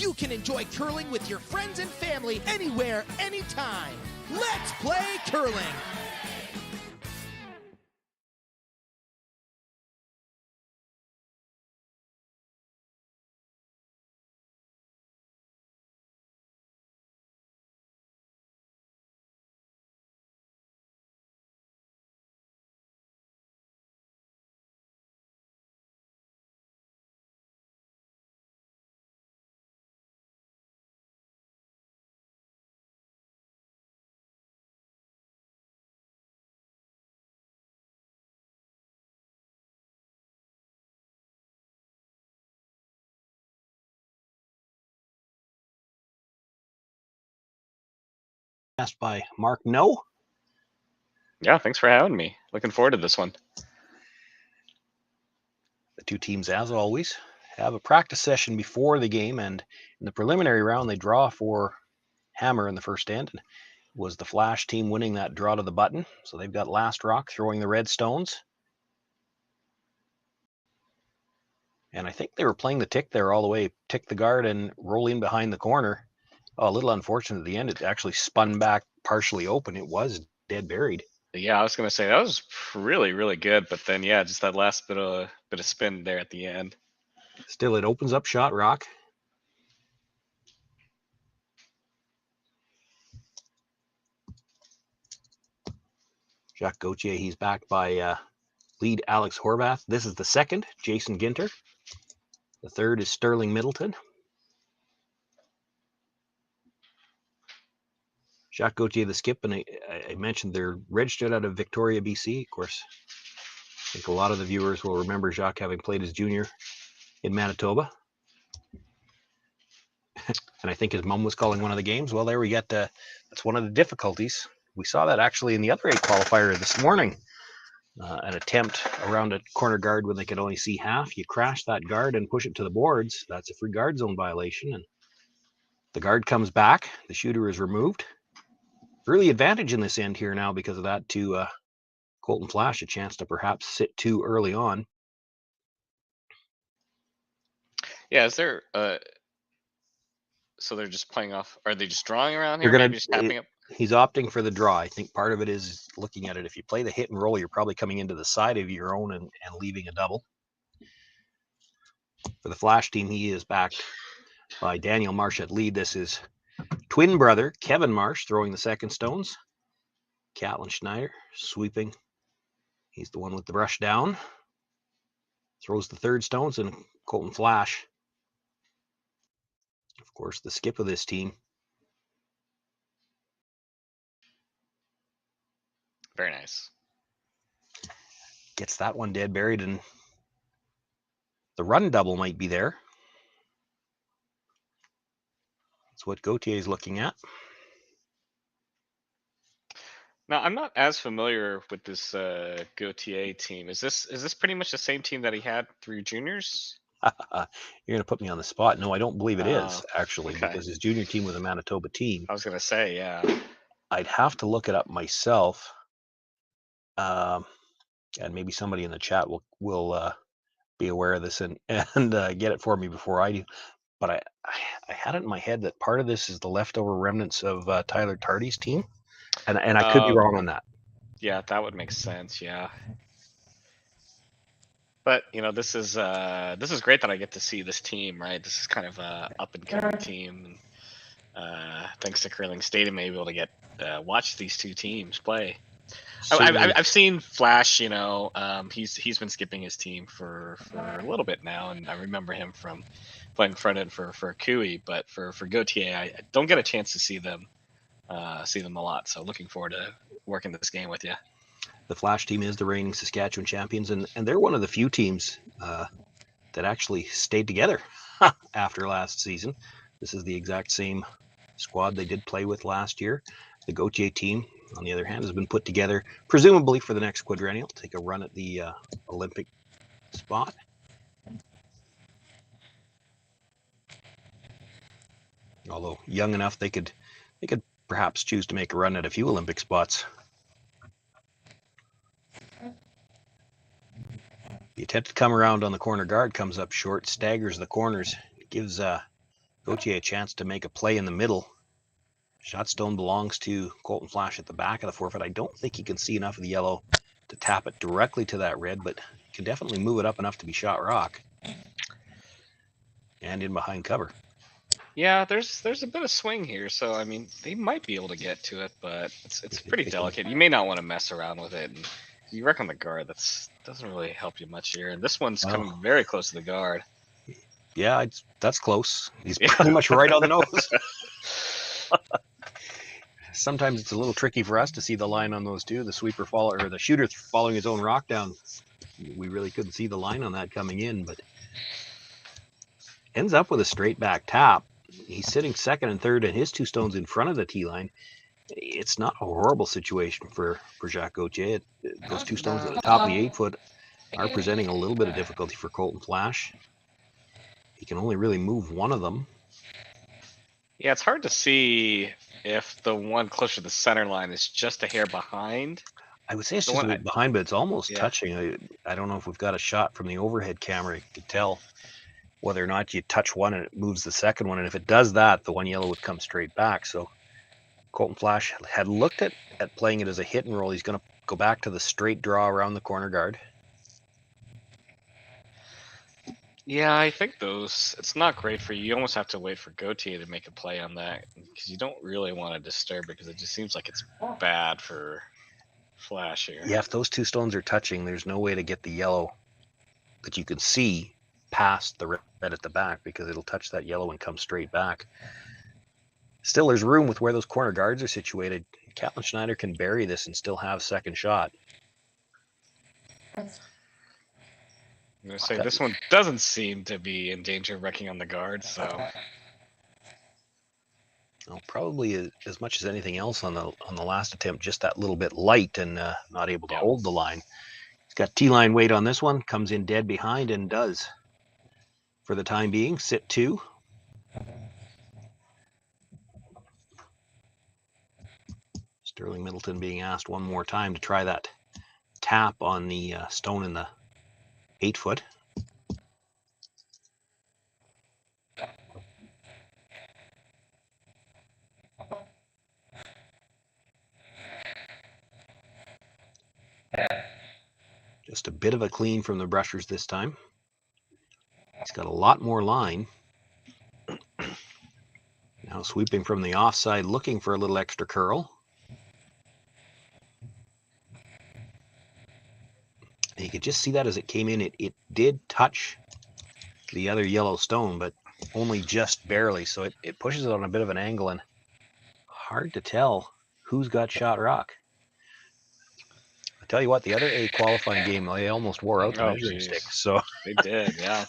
you can enjoy curling with your friends and family anywhere, anytime. Let's play curling. Asked by Mark No. Yeah, thanks for having me. Looking forward to this one. The two teams, as always, have a practice session before the game, and in the preliminary round, they draw for hammer in the first end. And it was the Flasch team winning that draw to the button, so they've got last rock throwing the red stones. And I think they were playing the tick there all the way, tick the guard and roll in behind the corner. Oh, a little unfortunate at the end. It actually spun back partially open. It was dead buried. Yeah, I was gonna say that was really, really good, but then yeah, just that last bit of spin there at the end. Still, it opens up shot rock. Jacques Gauthier, he's backed by lead Alex Horvath. This is the second, Jason Ginter. The third is Sterling Middleton. Jacques Gauthier, the skip, and I mentioned they're registered out of Victoria, BC. Of course, I think a lot of the viewers will remember Jacques having played as junior in Manitoba. And I think his mom was calling one of the games. Well, there we get, that's one of the difficulties. We saw that actually in the other 8 qualifier this morning. An attempt around a corner guard when they could only see half. You crash that guard and push it to the boards. That's a free guard zone violation. And the guard comes back. The shooter is removed. Early advantage in this end here now because of that to Colton Flasch, a chance to perhaps sit 2 early on. Yeah, is there so they're just playing off, are they just drawing around They're here? gonna, Maybe just tapping up? He's opting for the draw. I think part of it is looking at it. If you play the hit and roll, you're probably coming into the side of your own and leaving a double. For the Flasch team, he is backed by Daniel Marsh at lead. This is twin brother Kevin Marsh throwing the second stones. Catlin Schneider sweeping. He's the one with the brush down. Throws the third stones, and Colton Flasch, of course, the skip of this team. Very nice. Gets that one dead buried, and the run double might be there. That's what Gauthier is looking at. Now, I'm not as familiar with this Gauthier team. Is this pretty much the same team that he had through juniors? You're going to put me on the spot. No, I don't believe it is, Oh, actually, okay. because his junior team was a Manitoba team. I was gonna say, yeah. I'd have to look it up myself. And maybe somebody in the chat will be aware of this and get it for me before I do. But I had it in my head that part of this is the leftover remnants of Tyler Tardy's team, and I could be wrong on that. Yeah, that would make sense. Yeah. But you know, this is great that I get to see this team. Right, this is kind of a up and coming team. And, thanks to Curling Stadium, I'm able to get watch these two teams play. I've seen Flasch. You know, he's been skipping his team for a little bit now, and I remember him from playing front end for Cooey. But for Gauthier, I don't get a chance to see them a lot. So looking forward to working this game with you. The Flasch team is the reigning Saskatchewan champions, and they're one of the few teams that actually stayed together after last season. This is the exact same squad they did play with last year. The Gauthier team, on the other hand, has been put together presumably for the next quadrennial, take a run at the Olympic spot. Although young enough, they could perhaps choose to make a run at a few Olympic spots. The attempt to come around on the corner guard comes up short, staggers the corners, gives Gauthier a chance to make a play in the middle. Shot stone belongs to Colton Flasch at the back of the 4 foot. I don't think he can see enough of the yellow to tap it directly to that red, but can definitely move it up enough to be shot rock and in behind cover. Yeah, there's a bit of swing here, so I mean they might be able to get to it, but it's pretty delicate. You may not want to mess around with it. And you wreck on the guard. Doesn't really help you much here. And this one's coming very close to the guard. Yeah, that's close. He's pretty much right on the nose. Sometimes it's a little tricky for us to see the line on those two. The sweeper or the shooter following his own rock down. We really couldn't see the line on that coming in, but ends up with a straight back tap. He's sitting second and third, and his 2 stones in front of the tee line. It's not a horrible situation for Jacques Gauthier. Those 2 stones at the top of the 8 foot are presenting a little bit of difficulty for Colton Flasch. He can only really move one of them. Yeah, it's hard to see if the one closer to the center line is just a hair behind. I would say it's just a bit behind, but it's almost touching. I don't know if we've got a shot from the overhead camera. You could tell whether or not you touch one and it moves the second one. And if it does that, the one yellow would come straight back. So Colton Flasch had looked at playing it as a hit and roll. He's going to go back to the straight draw around the corner guard. Yeah, I think it's not great for you. You almost have to wait for Gauthier to make a play on that because you don't really want to disturb it because it just seems like it's bad for Flasch here. Yeah, if those 2 stones are touching, there's no way to get the yellow that you can see past the red at the back because it'll touch that yellow and come straight back. Still, there's room with where those corner guards are situated. Captain Schneider can bury this and still have second shot. I'm going to say this one doesn't seem to be in danger of wrecking on the guard, so. Well, probably as much as anything else on the last attempt, just that little bit light and not able to hold the line. He's got T-line weight on this one, comes in dead behind and does, for the time being, sit 2. Sterling Middleton being asked one more time to try that tap on the stone in the 8 foot. Just a bit of a clean from the brushers this time. He's got a lot more line. Now sweeping from the offside, looking for a little extra curl. And you could just see that as it came in, it did touch the other yellow stone, but only just barely. So it pushes it on a bit of an angle and hard to tell who's got shot rock. I tell you what, the other A qualifying game, they almost wore out the measuring stick. So they did, yeah.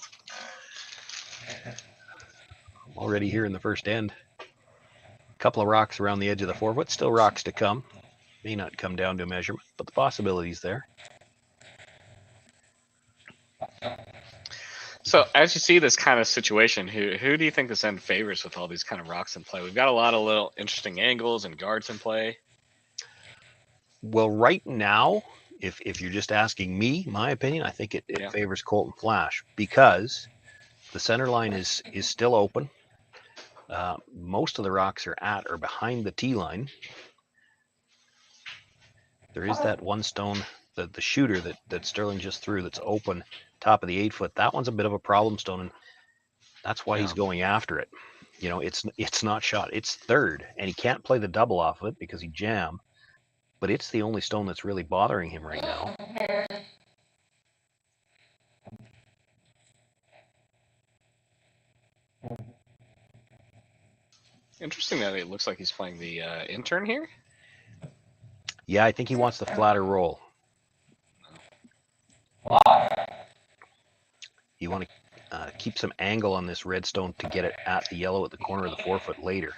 Already here in the first end. A couple of rocks around the edge of the 4 foot, still rocks to come. May not come down to a measurement, but the possibility's there. So as you see this kind of situation, who do you think this end favors with all these kind of rocks in play? We've got a lot of little interesting angles and guards in play. Well, right now, if you're just asking me, my opinion, I think it favors Colton Flasch because the center line is still open. Most of the rocks are at or behind the tee line. There is that one stone, the shooter that Sterling just threw that's open, top of the 8 foot. That one's a bit of a problem stone, and that's why he's going after it. You know, it's not shot. It's third, and he can't play the double off of it because he jammed. But it's the only stone that's really bothering him right now. Interesting that it looks like he's playing the intern here. Yeah, I think he wants the flatter roll. You want to keep some angle on this red stone to get it at the yellow at the corner of the 4 foot later.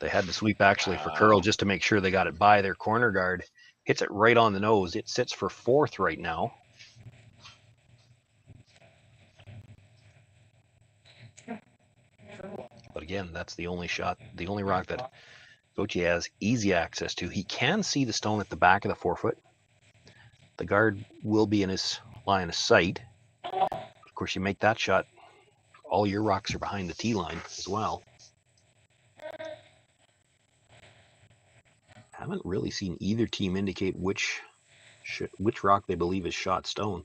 They had to sweep actually for curl just to make sure they got it by their corner guard. Hits it right on the nose. It sits for 4th right now. But again, that's the only shot, the only rock that Gauthier has easy access to. He can see the stone at the back of the 4 foot. The guard will be in his line of sight. Of course, you make that shot all your rocks are behind the tee line as well. Haven't really seen either team indicate which rock they believe is shot stone.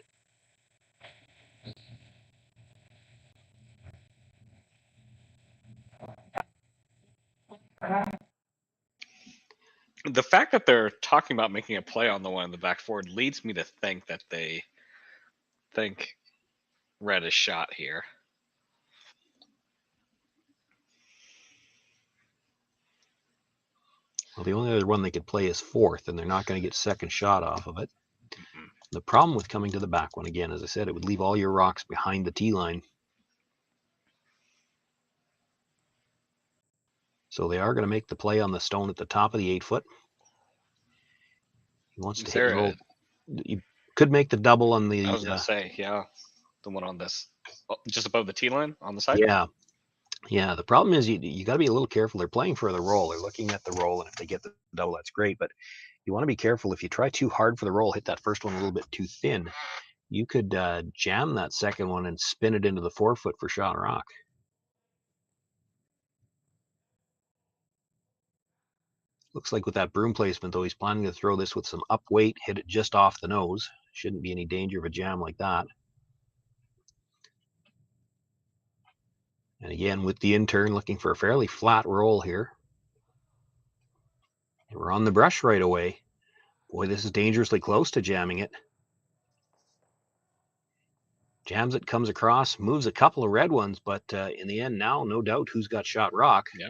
The fact that they're talking about making a play on the one in the back forward leads me to think that they think red is shot here. Well, the only other one they could play is fourth, and they're not going to get second shot off of it. The problem with coming to the back one, again, as I said, it would leave all your rocks behind the tee line. So they are going to make the play on the stone at the top of the 8 foot. He wants to hit and roll. You could make the double on the. I was going to say, yeah, the one on this, just above the tee line on the side. Yeah. The problem is you got to be a little careful. They're playing for the roll. They're looking at the roll, and if they get the double, that's great. But you want to be careful. If you try too hard for the roll, hit that first one a little bit too thin, you could jam that second one and spin it into the 4 foot for shot rock. Looks like with that broom placement, though, he's planning to throw this with some up weight, hit it just off the nose. Shouldn't be any danger of a jam like that. And again, with the in-turn, looking for a fairly flat roll here. And we're on the brush right away. Boy, this is dangerously close to jamming it. Jams it, comes across, moves a couple of red ones, but in the end now, no doubt who's got shot rock. Yeah.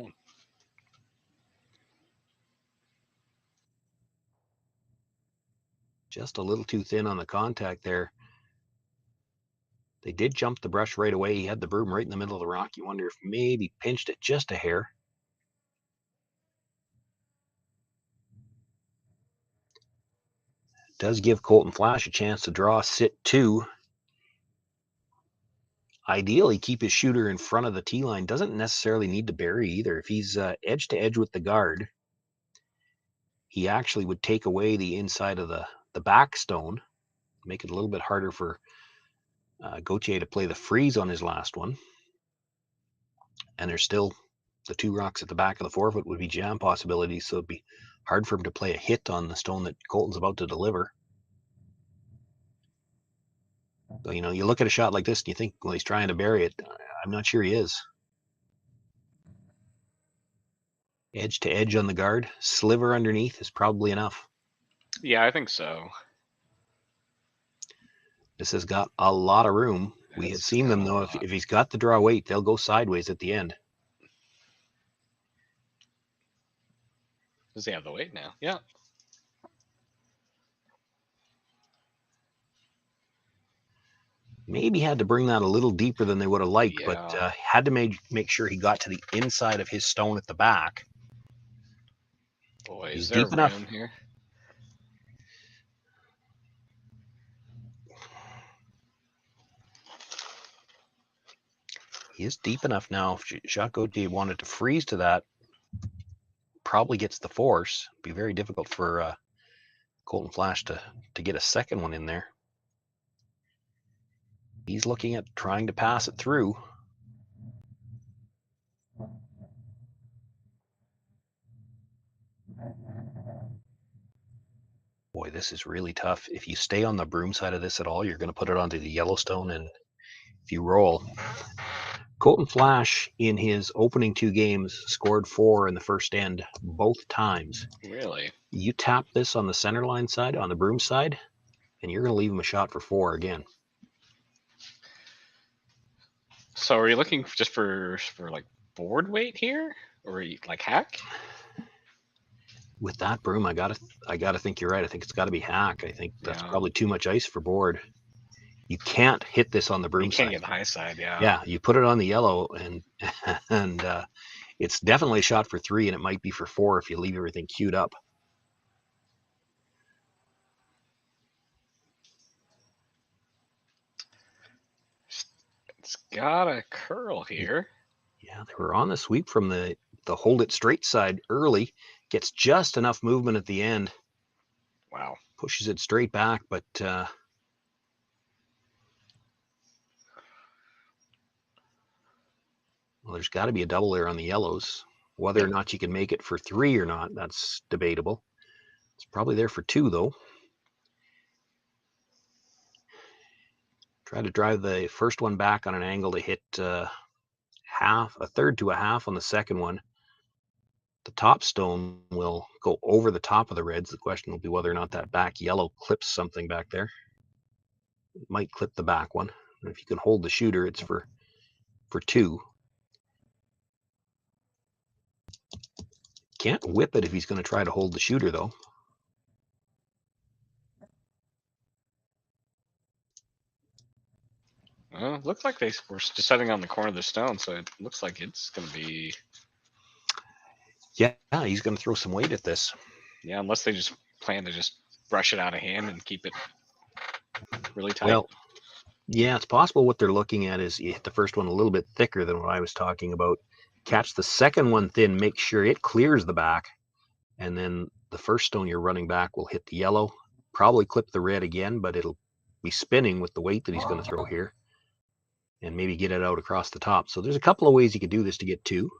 Just a little too thin on the contact there. They did jump the brush right away. He had the broom right in the middle of the rock. You wonder if maybe pinched it just a hair. It does give Colton Flasch a chance to draw sit 2. Ideally, keep his shooter in front of the tee line. Doesn't necessarily need to bury either. If he's edge to edge with the guard, he actually would take away the inside of the back stone, make it a little bit harder for Gauthier to play the freeze on his last one. And there's still the 2 rocks at the back of the 4 foot would be jam possibilities, so it'd be hard for him to play a hit on the stone that Colton's about to deliver. So, you look at a shot like this and you think, well, he's trying to bury it. I'm not sure he is. Edge to edge on the guard, sliver underneath is probably enough. Yeah, I think so. This has got a lot of room. We have seen them, though, if he's got the draw weight, they'll go sideways at the end. Does he have the weight now? Yeah. Maybe had to bring that a little deeper than they would have liked, Yeah. but had to make sure he got to the inside of his stone at the back. Boy, He's is there deep enough room here? He is deep enough now. If Jacques Gauthier wanted to freeze to that, probably gets the force. It'd be very difficult for Colton Flasch to get a second one in there. He's looking at trying to pass it through. Boy, this is really tough. If you stay on the broom side of this at all, you're going to put it onto the Yellowstone, and if you roll. Colton Flasch, in his opening 2 games, scored 4 in the first end both times. Really? You tap this on the center line side, on the broom side, and you're going to leave him a shot for 4 again. So are you looking just for like board weight here, or like hack? With that broom, I gotta think you're right. I think it's got to be hack. I think that's probably too much ice for board. You can't hit this on the broom side. You can't get the high side, yeah. Yeah, you put it on the yellow, and it's definitely a shot for 3, and it might be for 4 if you leave everything queued up. It's got a curl here. Yeah, they were on the sweep from the hold it straight side early. Gets just enough movement at the end. Wow. Pushes it straight back, but Well, there's got to be a double there on the yellows. Whether or not you can make it for 3 or not, that's debatable. It's probably there for 2, though. Try to drive the first one back on an angle to hit a third to a half on the second one. The top stone will go over the top of the reds. The question will be whether or not that back yellow clips something back there. It might clip the back one. And if you can hold the shooter, it's for 2. Can't whip it if he's going to try to hold the shooter, though. Well, it looked like they were just setting on the corner of the stone, so it looks like it's going to be. Yeah, he's going to throw some weight at this. Yeah, unless they just plan to just brush it out of hand and keep it really tight. Well, yeah, it's possible what they're looking at is you hit the first one a little bit thicker than what I was talking about. Catch the second one thin, make sure it clears the back, and then the first stone you're running back will hit the yellow, probably clip the red again, but it'll be spinning with the weight that he's going to throw here, and maybe get it out across the top. So there's a couple of ways you could do this to get 2.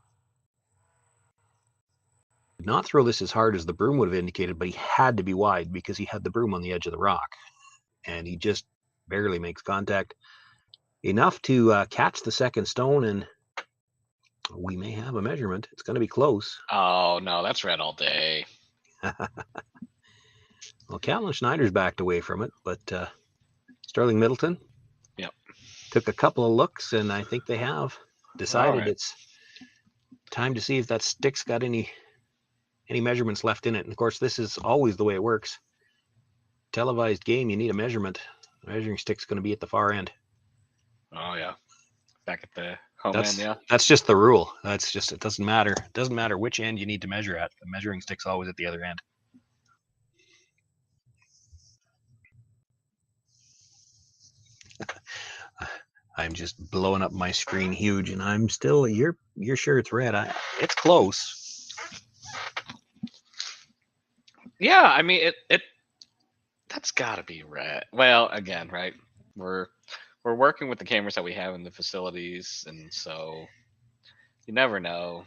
Did not throw this as hard as the broom would have indicated, but he had to be wide because he had the broom on the edge of the rock, and he just barely makes contact enough to catch the second stone, and we may have a measurement. It's going to be close. Oh, no, that's red all day. Well, Callan Schneider's backed away from it, but Sterling Middleton took a couple of looks, and I think they have decided it's time to see if that stick's got any measurements left in it. And of course, this is always the way it works. Televised game, you need a measurement. The measuring stick's going to be at the far end. Oh, yeah. Back at the home end, yeah. That's just the rule. That's just, it doesn't matter. It doesn't matter which end you need to measure at. The measuring stick's always at the other end. I'm just blowing up my screen huge, and I'm still, you're sure it's red. It's close. Yeah, I mean, that's got to be red. Well, again, right? We're working with the cameras that we have in the facilities, and so you never know.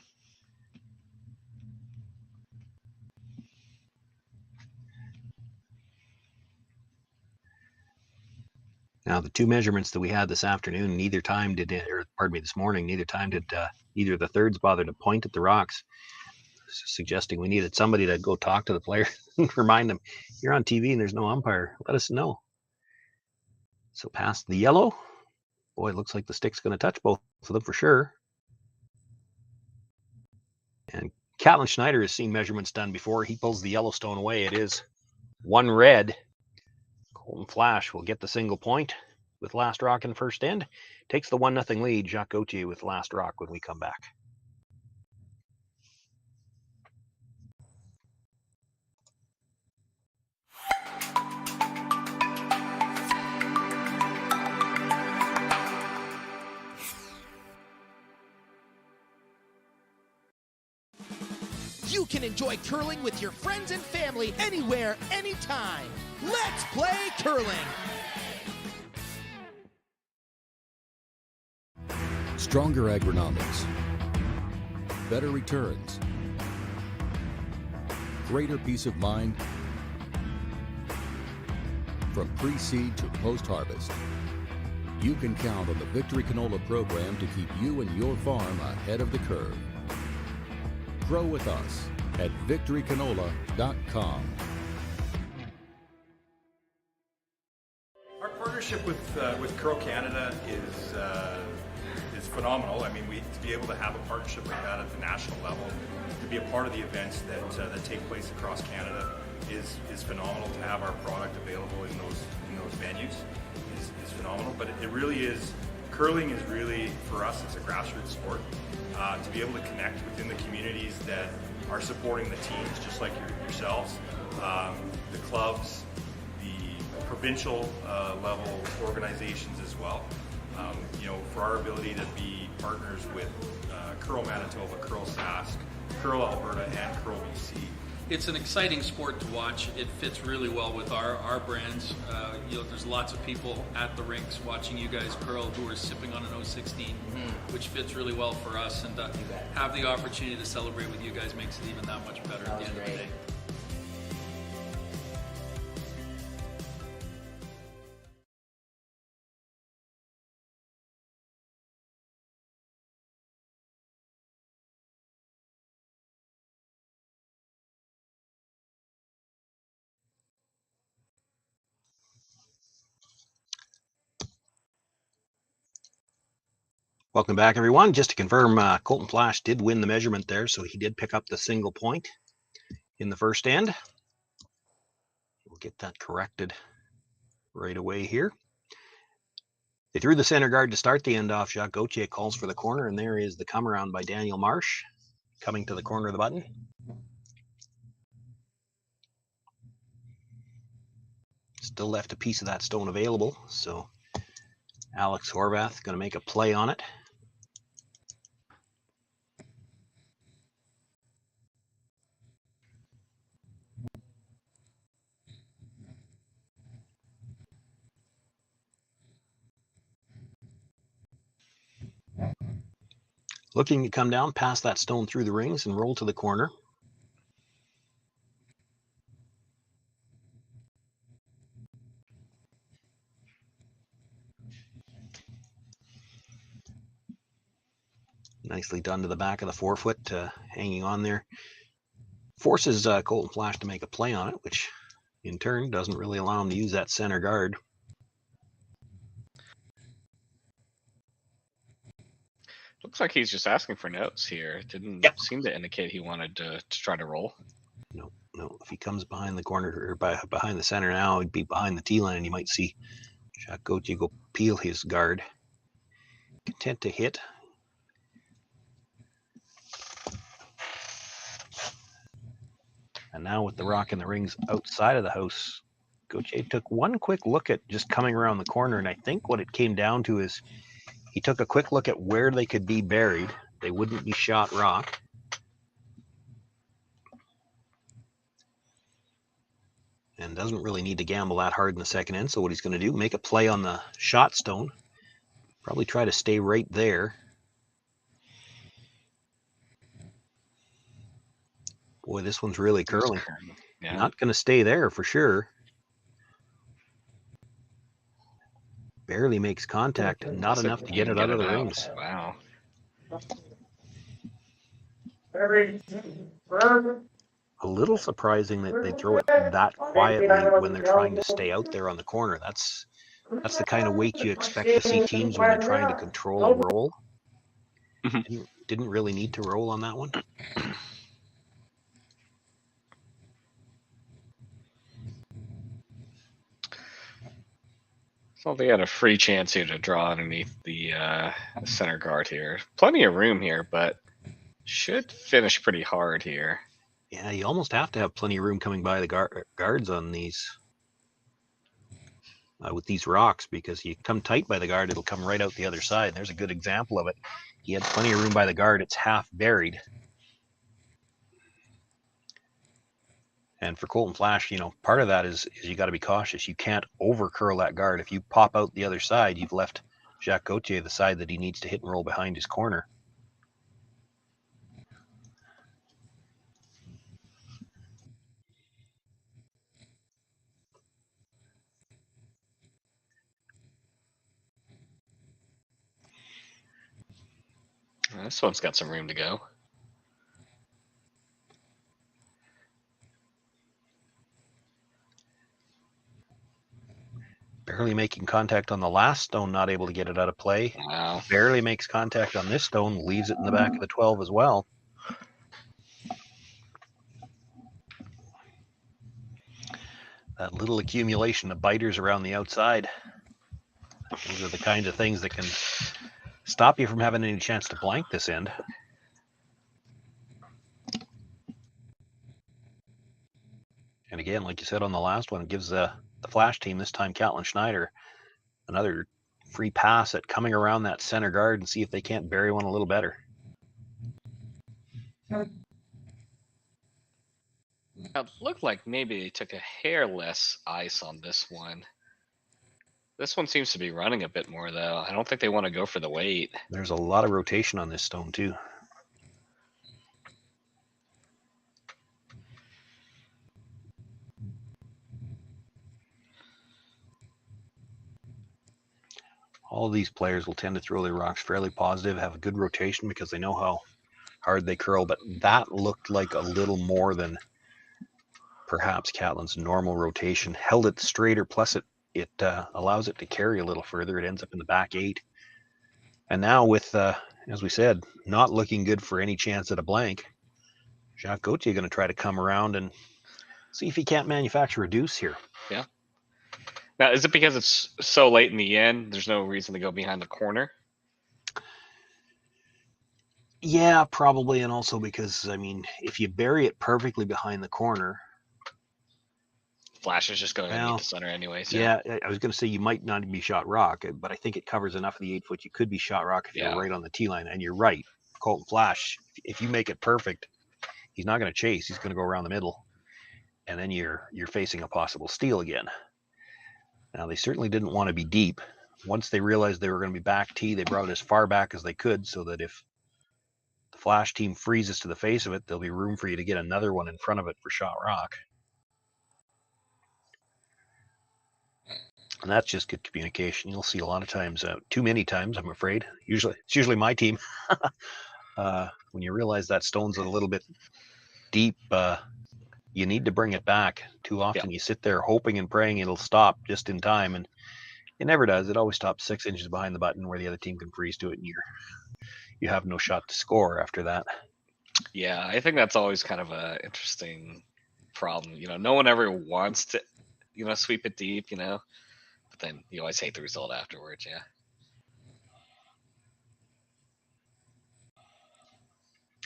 Now, the 2 measurements that we had this afternoon, this morning, neither time did either of the thirds bother to point at the rocks, suggesting we needed somebody to go talk to the player and remind them, you're on TV and there's no umpire. Let us know. So past the yellow. Boy, it looks like the stick's going to touch both of them for sure. And Callan Schneider has seen measurements done before. He pulls the Yellowstone away. It is 1 red. Colton Flasch will get the single point with last rock in first end. Takes the 1-0 lead. Jacques Gauthier with last rock when we come back. You can enjoy curling with your friends and family anywhere, anytime. Let's play curling. Stronger agronomics, better returns, greater peace of mind from pre-seed to post-harvest. You can count on the Victory Canola program to keep you and your farm ahead of the curve. Grow with us at victorycanola.com. Our partnership with Curl Canada is phenomenal. I mean, to be able to have a partnership like that at the national level, to be a part of the events that take place across Canada is phenomenal. To have our product available in those venues is phenomenal. But it really is. Curling is really, for us, it's a grassroots sport. To be able to connect within the communities that are supporting the teams, just like yourselves, the clubs, the provincial level organizations as well. For our ability to be partners with Curl Manitoba, Curl Sask, Curl Alberta, and Curl BC, it's an exciting sport to watch. It fits really well with our brands. There's lots of people at the rinks watching you guys curl who are sipping on an 016, which fits really well for us. And have the opportunity to celebrate with you guys makes it even that much better at the end of the day. Welcome back, everyone. Just to confirm, Colton Flasch did win the measurement there, so he did pick up the single point in the first end. We'll get that corrected right away here. They threw the center guard to start the end off. Jacques Gauthier calls for the corner, and there is the come around by Daniel Marsh coming to the corner of the button. Still left a piece of that stone available, so Alex Horvath going to make a play on it. Looking to come down, pass that stone through the rings and roll to the corner. Nicely done to the back of the forefoot, hanging on there. Forces Colton Flasch to make a play on it, which in turn doesn't really allow him to use that center guard. Looks like he's just asking for notes here. Didn't seem to indicate he wanted to try to roll. No. If he comes behind the corner or behind the center now, he'd be behind the tee line, and you might see Jacques Gauthier go peel his guard. Content to hit. And now with the rock in the rings outside of the house, Gauthier took one quick look at just coming around the corner, and I think what it came down to is he took a quick look at where they could be buried. They wouldn't be shot rock. And doesn't really need to gamble that hard in the second end. So what he's going to do, make a play on the shot stone. Probably try to stay right there. Boy, this one's really curling. Yeah. Not going to stay there for sure. Barely makes contact. Not enough to get it out of the rings. Wow. A little surprising that they throw it that quietly when they're trying to stay out there on the corner. That's the kind of weight you expect to see teams when they're trying to control a roll. Didn't really need to roll on that one. So they had a free chance here to draw underneath the center guard here. Plenty of room here, but should finish pretty hard here. Yeah, you almost have to have plenty of room coming by the guards on these with these rocks, because you come tight by the guard, it'll come right out the other side. There's a good example of it. He had plenty of room by the guard. It's half buried. And for Colton Flasch, part of that is you got to be cautious. You can't over curl that guard. If you pop out the other side, you've left Jacques Gauthier the side that he needs to hit and roll behind his corner. This one's got some room to go. Barely making contact on the last stone, not able to get it out of play. Wow. Barely makes contact on this stone, leaves it in the back of the 12 as well. That little accumulation of biters around the outside. Those are the kinds of things that can stop you from having any chance to blank this end. And again, like you said on the last one, it gives the Flasch team, this time Catlin Schneider, another free pass at coming around that center guard and see if they can't bury one a little better. It looked like maybe they took a hair less ice on this one. This one seems to be running a bit more, though. I don't think they want to go for the weight. There's a lot of rotation on this stone, too. All of these players will tend to throw their rocks fairly positive, have a good rotation because they know how hard they curl, but that looked like a little more than perhaps Catlin's normal rotation. Held it straighter, plus it allows it to carry a little further. It ends up in the back 8. And now with, as we said, not looking good for any chance at a blank, Jacques Gauthier going to try to come around and see if he can't manufacture a deuce here. Yeah. Now, is it because it's so late in the end, there's no reason to go behind the corner? Yeah, probably, and also because, I mean, if you bury it perfectly behind the corner... Flasch is just going to meet the center anyways. Yeah, I was going to say you might not be shot rock, but I think it covers enough of the 8-foot. You could be shot rock if you're right on the tee line, and you're right. Colton Flasch, if you make it perfect, he's not going to chase. He's going to go around the middle, and then you're facing a possible steal again. Now, they certainly didn't want to be deep. Once they realized they were going to be back tee, they brought it as far back as they could so that if the Flasch team freezes to the face of it, there'll be room for you to get another one in front of it for shot rock. And that's just good communication. You'll see a lot of times, too many times, I'm afraid. It's usually my team. When you realize that stone's a little bit deep, you need to bring it back. Too often you sit there hoping and praying it'll stop just in time, and it never does. It always stops 6 inches behind the button where the other team can freeze to it, and you have no shot to score after that. Yeah, I think that's always kind of a interesting problem. No one ever wants to, sweep it deep, but then you always hate the result afterwards. Yeah.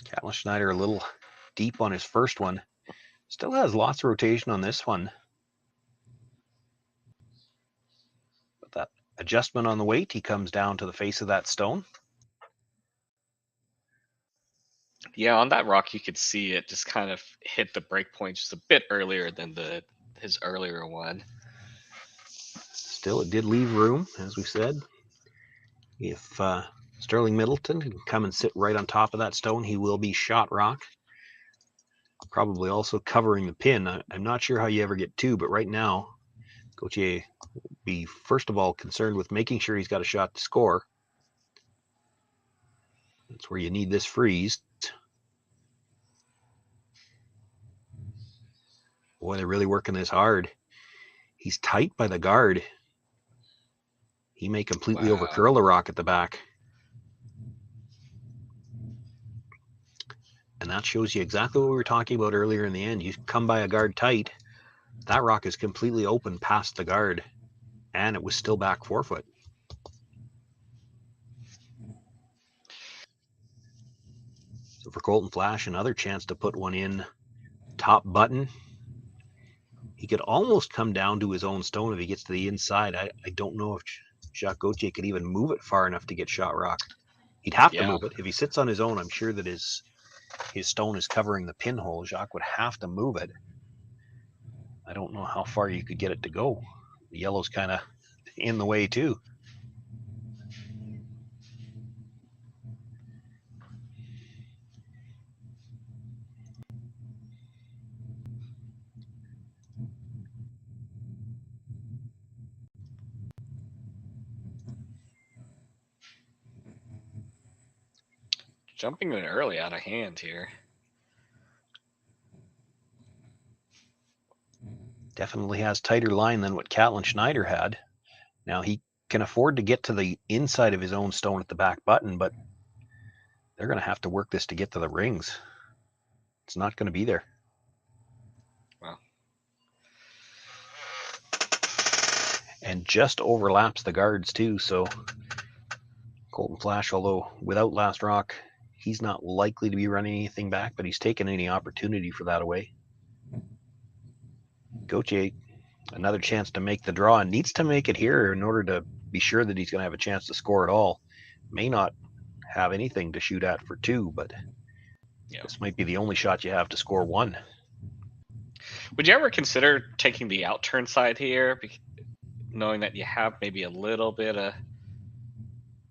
Catlin Schneider a little deep on his first one. Still has lots of rotation on this one. But that adjustment on the weight, he comes down to the face of that stone. Yeah, on that rock, you could see it just kind of hit the break point just a bit earlier than his earlier one. Still, it did leave room, as we said. If Sterling Middleton can come and sit right on top of that stone, he will be shot rock. Probably also covering the pin. I'm not sure how you ever get 2, but right now, Gauthier will be first of all concerned with making sure he's got a shot to score. That's where you need this freeze. Boy, they're really working this hard. He's tight by the guard. He may completely overcurl the rock at the back. And that shows you exactly what we were talking about earlier in the end. You come by a guard tight, that rock is completely open past the guard, and it was still back 4 foot. So for Colton Flasch, another chance to put one in top button. He could almost come down to his own stone if he gets to the inside. I don't know if Jacques Gauthier could even move it far enough to get shot rock. He'd have to move it. If he sits on his own, I'm sure that his stone is covering the pinhole. Jacques would have to move it. I don't know how far you could get it to go. The yellow's kind of in the way too. Jumping in early out of hand here. Definitely has tighter line than what Catlin Schneider had. Now he can afford to get to the inside of his own stone at the back button, but they're going to have to work this to get to the rings. It's not going to be there. Wow. And just overlaps the guards too, so Colton Flasch, although without last rock, he's not likely to be running anything back, but he's taken any opportunity for that away. Gauthier, another chance to make the draw, and needs to make it here in order to be sure that he's going to have a chance to score at all. May not have anything to shoot at for 2, but this might be the only shot you have to score 1. Would you ever consider taking the out turn side here, knowing that you have maybe a little bit of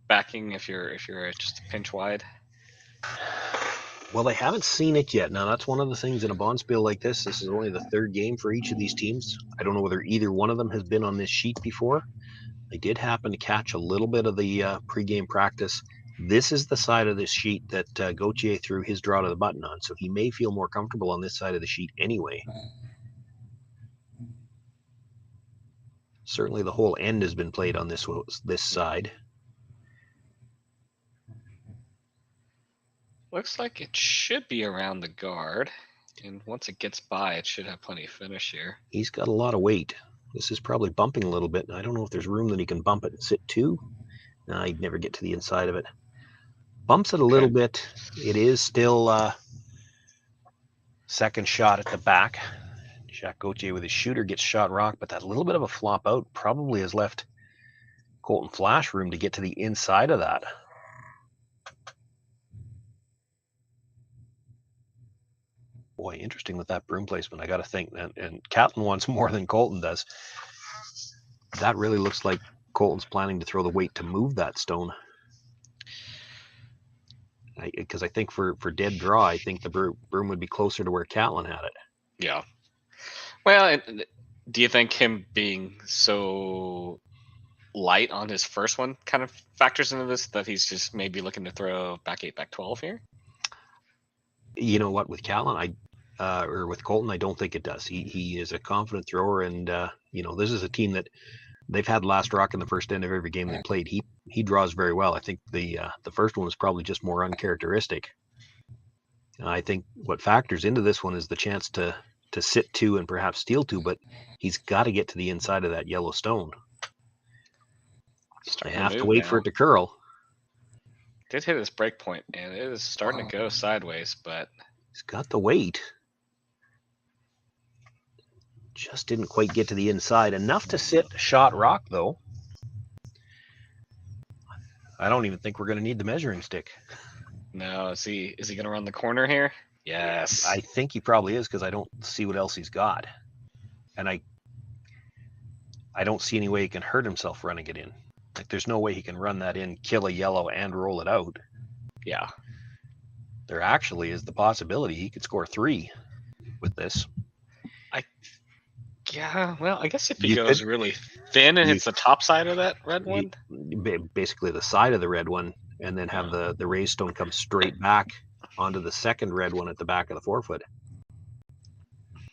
backing if you're just a pinch wide? Well, they haven't seen it yet. Now, that's one of the things in a bonspiel like this. This is only the third game for each of these teams. I don't know whether either one of them has been on this sheet before. I did happen to catch a little bit of the pregame practice. This is the side of this sheet that Gauthier threw his draw to the button on, so he may feel more comfortable on this side of the sheet anyway. Certainly the whole end has been played on this side. Looks like it should be around the guard, and once it gets by, it should have plenty of finish here. He's got a lot of weight. This is probably bumping a little bit. I don't know if there's room that he can bump it and sit to. No, he'd never get to the inside of it. Bumps it a little bit. It is still second shot at the back. Jacques Gauthier with his shooter gets shot rock, but that little bit of a flop out probably has left Colton Flasch room to get to the inside of that. Boy, interesting with that broom placement. I got to think, and Catlin wants more than Colton does. That really looks like Colton's planning to throw the weight to move that stone. Because I think for dead draw, I think the broom would be closer to where Catlin had it. Yeah. Well, do you think him being so light on his first one kind of factors into this, that he's just maybe looking to throw back 8, back 12 here? You know what, with Catlin, or with Colton, I don't think it does. He is a confident thrower, and this is a team that they've had last rock in the first end of every game they played. He draws very well. I think the first one was probably just more uncharacteristic. I think what factors into this one is the chance to sit to and perhaps steal to, but he's got to get to the inside of that yellow stone. They have to wait for it to curl. Did hit his break point, and it is starting to go sideways, but he's got the weight. Just didn't quite get to the inside. Enough to sit shot rock, though. I don't even think we're going to need the measuring stick. No, is he going to run the corner here? Yes. I think he probably is, because I don't see what else he's got. And I don't see any way he can hurt himself running it in. Like, there's no way he can run that in, kill a yellow, and roll it out. Yeah. There actually is the possibility he could score 3 with this. Yeah, well, I guess if he goes really thin and hits the top side of that red one. Basically the side of the red one, and then have the raised stone come straight back onto the second red one at the back of the forefoot.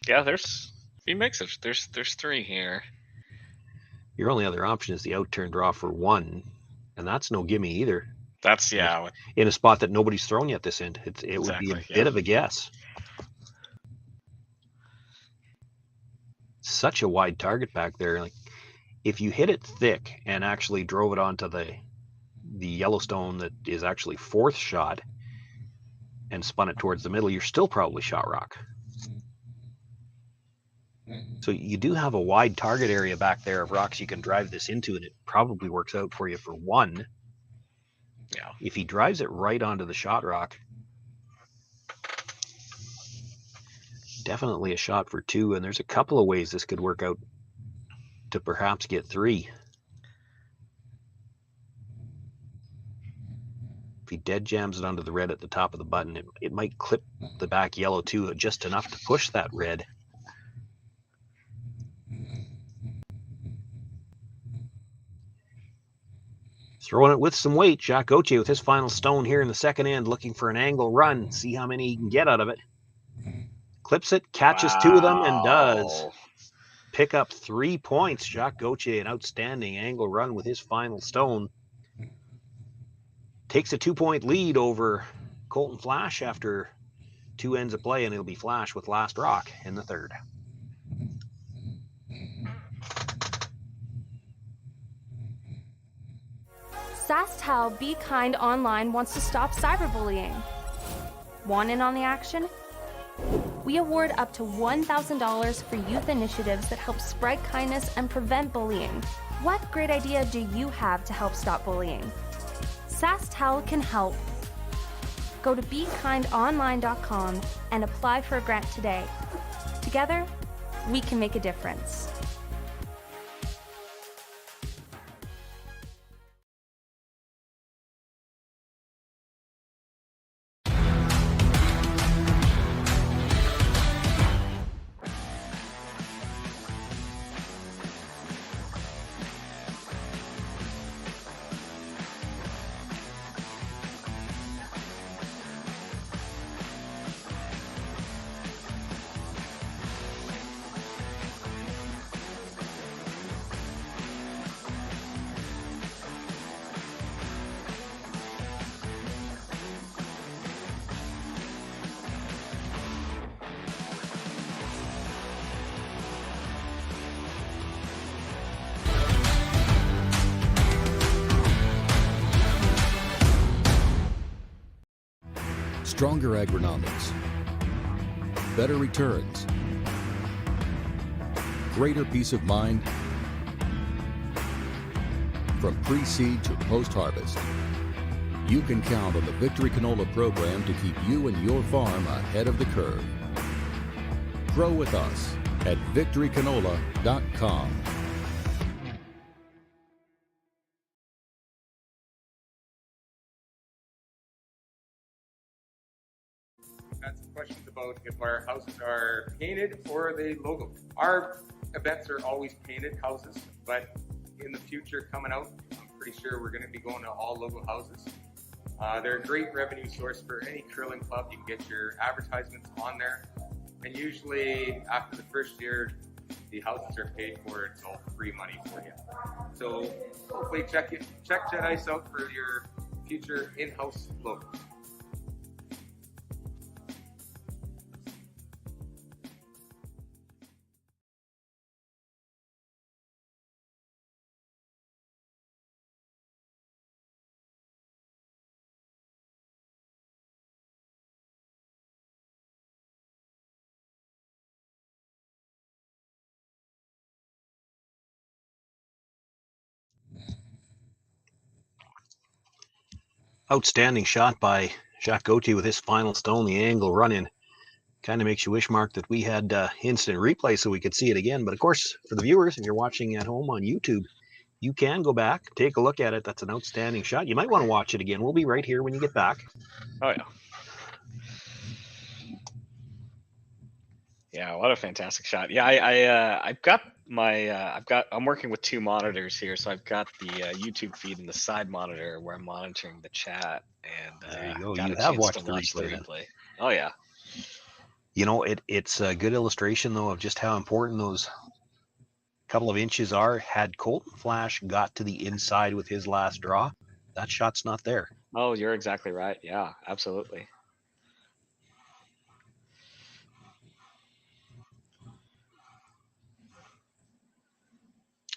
Yeah, if he makes it, there's 3 here. Your only other option is the out turn draw for 1, and that's no gimme either. That's, in a spot that nobody's thrown yet this end. It would be a bit of a guess. Such a wide target back there. Like, if you hit it thick and actually drove it onto the Yellowstone that is actually 4th shot and spun it towards the middle, you're still probably shot rock. So you do have a wide target area back there of rocks you can drive this into, and it probably works out for you for 1. Yeah. If he drives it right onto the shot rock, definitely a shot for 2, and there's a couple of ways this could work out to perhaps get 3. If he dead jams it onto the red at the top of the button, it might clip the back yellow too, just enough to push that red. Throwing it with some weight, Jacques Gauthier with his final stone here in the second end, looking for an angle run, see how many he can get out of it. Clips it, catches 2 of them, and does pick up 3 points. Jacques Gauthier, an outstanding angle run with his final stone. Takes a 2-point lead over Colton Flasch after 2 ends of play, and it'll be Flasch with last rock in the third. SaskTel Be Kind Online wants to stop cyberbullying. Want in on the action? We award up to $1,000 for youth initiatives that help spread kindness and prevent bullying. What great idea do you have to help stop bullying? SaskTel can help. Go to BeKindOnline.com and apply for a grant today. Together, we can make a difference. Stronger agronomics, better returns, greater peace of mind. From pre-seed to post-harvest, you can count on the Victory Canola program to keep you and your farm ahead of the curve. Grow with us at victorycanola.com. Had some questions about if our houses are painted or are they logo. Our events are always painted houses, but in the future coming out, I'm pretty sure we're going to be going to all logo houses. They're a great revenue source for any curling club. You can get your advertisements on there, and usually after the first year, the houses are paid for. It's all free money for you. So hopefully check Jet Ice out for your future in-house logo. Outstanding shot by Jacques Gauthier with his final stone, the angle run in. Kind of makes you wish, Mark, that we had instant replay so we could see it again. But of course, for the viewers, if you're watching at home on YouTube, you can go back, take a look at it. That's an outstanding shot. You might want to watch it again. We'll be right here when you get back. Oh yeah. Yeah, what a fantastic shot. Yeah, I've got I'm working with two monitors here, so I've got the YouTube feed and the side monitor where I'm monitoring the chat, and There you go. got You a have chance watched to the watch the replay then. replay. Oh yeah. You know, it's a good illustration, though, of just how important those couple of inches are. Had Colton Flasch got to the inside with his last draw, that shot's not there. Oh, you're exactly right. Yeah, absolutely.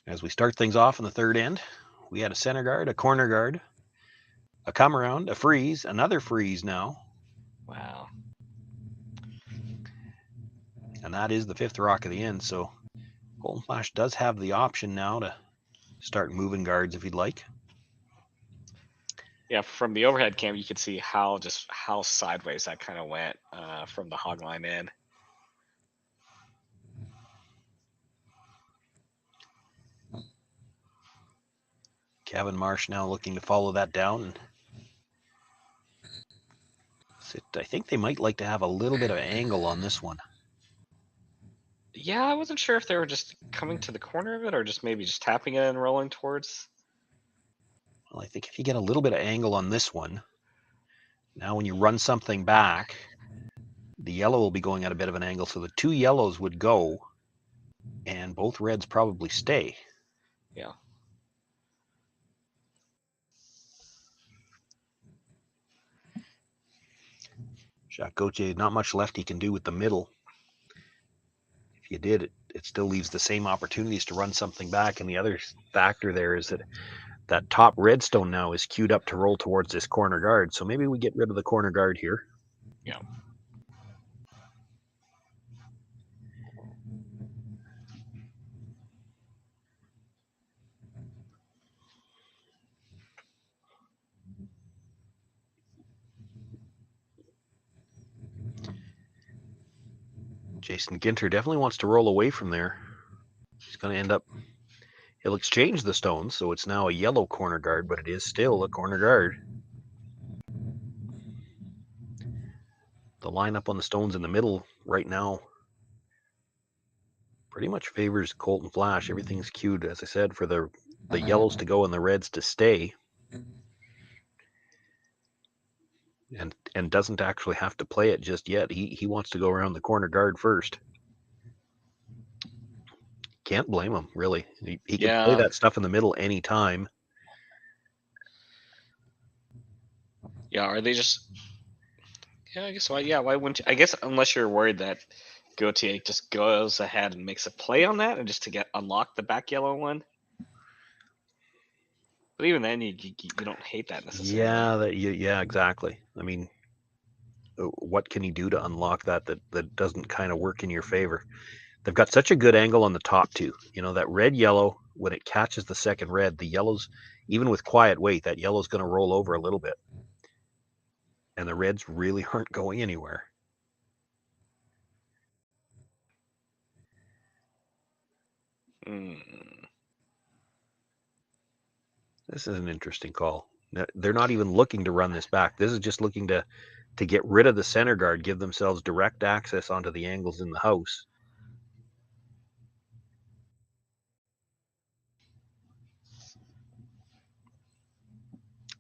As we start things off in the third end, we had a center guard, a corner guard, a come around, a freeze, another freeze now. Wow. And that is the fifth rock of the end. So Colton Flasch does have the option now to start moving guards if he'd like. Yeah, from the overhead cam, you could see how sideways that kind of went from the hog line in. Kevin Marsh now looking to follow that down. And I think they might like to have a little bit of angle on this one. Yeah, I wasn't sure if they were just coming to the corner of it or just maybe just tapping it and rolling towards. Well, I think if you get a little bit of angle on this one, now when you run something back, the yellow will be going at a bit of an angle. So the two yellows would go and both reds probably stay. Yeah. Jacques Gauthier, not much left he can do with the middle. If you did, it still leaves the same opportunities to run something back. And the other factor there is that top redstone now is queued up to roll towards this corner guard. So maybe we get rid of the corner guard here. Yeah. Jason Ginter definitely wants to roll away from there. He's going to end up. He'll exchange the stones, so it's now a yellow corner guard, but it is still a corner guard. The lineup on the stones in the middle right now pretty much favors Colton Flasch. Everything's queued, as I said, for the yellows to go and the reds to stay. And doesn't actually have to play it just yet. He wants to go around the corner guard first. Can't blame him, really. He can play that stuff in the middle anytime. Yeah, are they just... Yeah, I guess why? Yeah, why wouldn't you? I guess unless you're worried that Gauthier just goes ahead and makes a play on that, and just to unlock the back yellow one. But even then, you don't hate that necessarily. Yeah, exactly. I mean, what can he do to unlock that doesn't kind of work in your favor? They've got such a good angle on the top two. You know, that red yellow, when it catches the second red, the yellows, even with quiet weight, that yellow's going to roll over a little bit. And the reds really aren't going anywhere. This is an interesting call. They're not even looking to run this back. This is just looking to get rid of the center guard, give themselves direct access onto the angles in the house.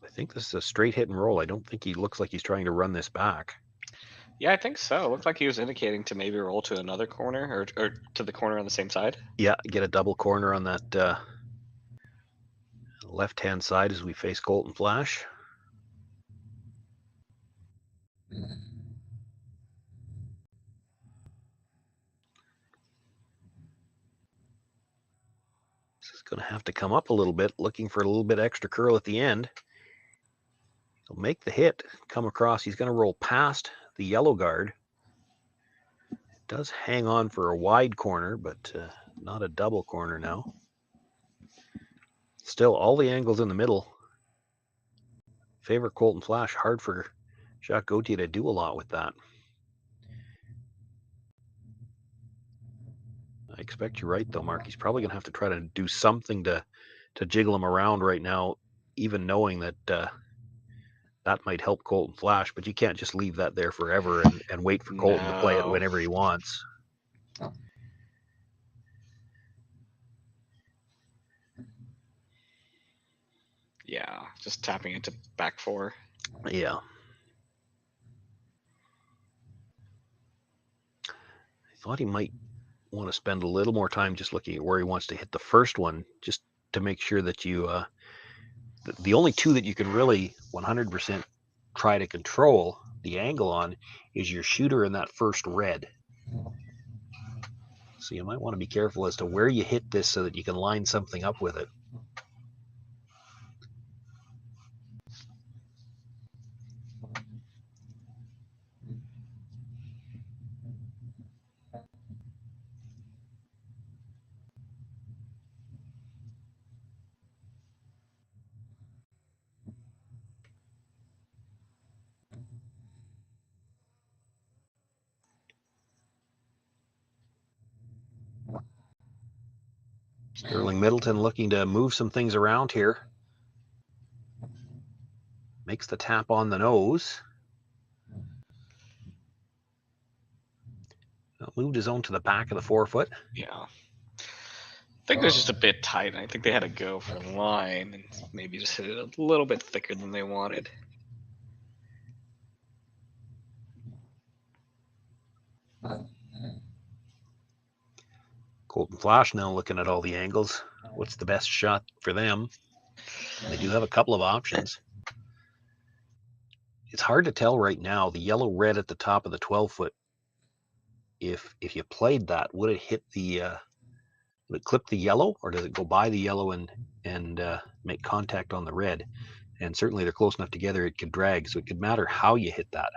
I think this is a straight hit and roll. I don't think he looks like he's trying to run this back. Yeah, I think so. It looked like he was indicating to maybe roll to another corner or to the corner on the same side. Yeah, get a double corner on that left-hand side as we face Colton Flasch. This is going to have to come up a little bit, looking for a little bit extra curl at the end. He'll make the hit, come across. He's going to roll past the yellow guard. Does hang on for a wide corner, but not a double corner now. Still, all the angles in the middle favor Colton Flasch. Hard for Jacques Gauthier to do a lot with that. I expect you're right, though, Mark. He's probably going to have to try to do something to jiggle him around right now, even knowing that that might help Colton Flasch, but you can't just leave that there forever and wait for Colton to play it whenever he wants. Yeah, just tapping into back four. Yeah. I thought he might want to spend a little more time just looking at where he wants to hit the first one, just to make sure that you the only two that you can really 100% try to control the angle on is your shooter and that first red. So you might want to be careful as to where you hit this so that you can line something up with it. Sterling Middleton looking to move some things around here. Makes the tap on the nose. Moved his own to the back of the forefoot. Yeah. I think it was just a bit tight. I think they had to go for the line and maybe just hit it a little bit thicker than they wanted. Colton Flasch now looking at all the angles. What's the best shot for them? They do have a couple of options. It's hard to tell right now. The yellow red at the top of the 12-foot. If you played that, would it hit the? Would it clip the yellow, or does it go by the yellow and make contact on the red? And certainly they're close enough together it could drag. So it could matter how you hit that.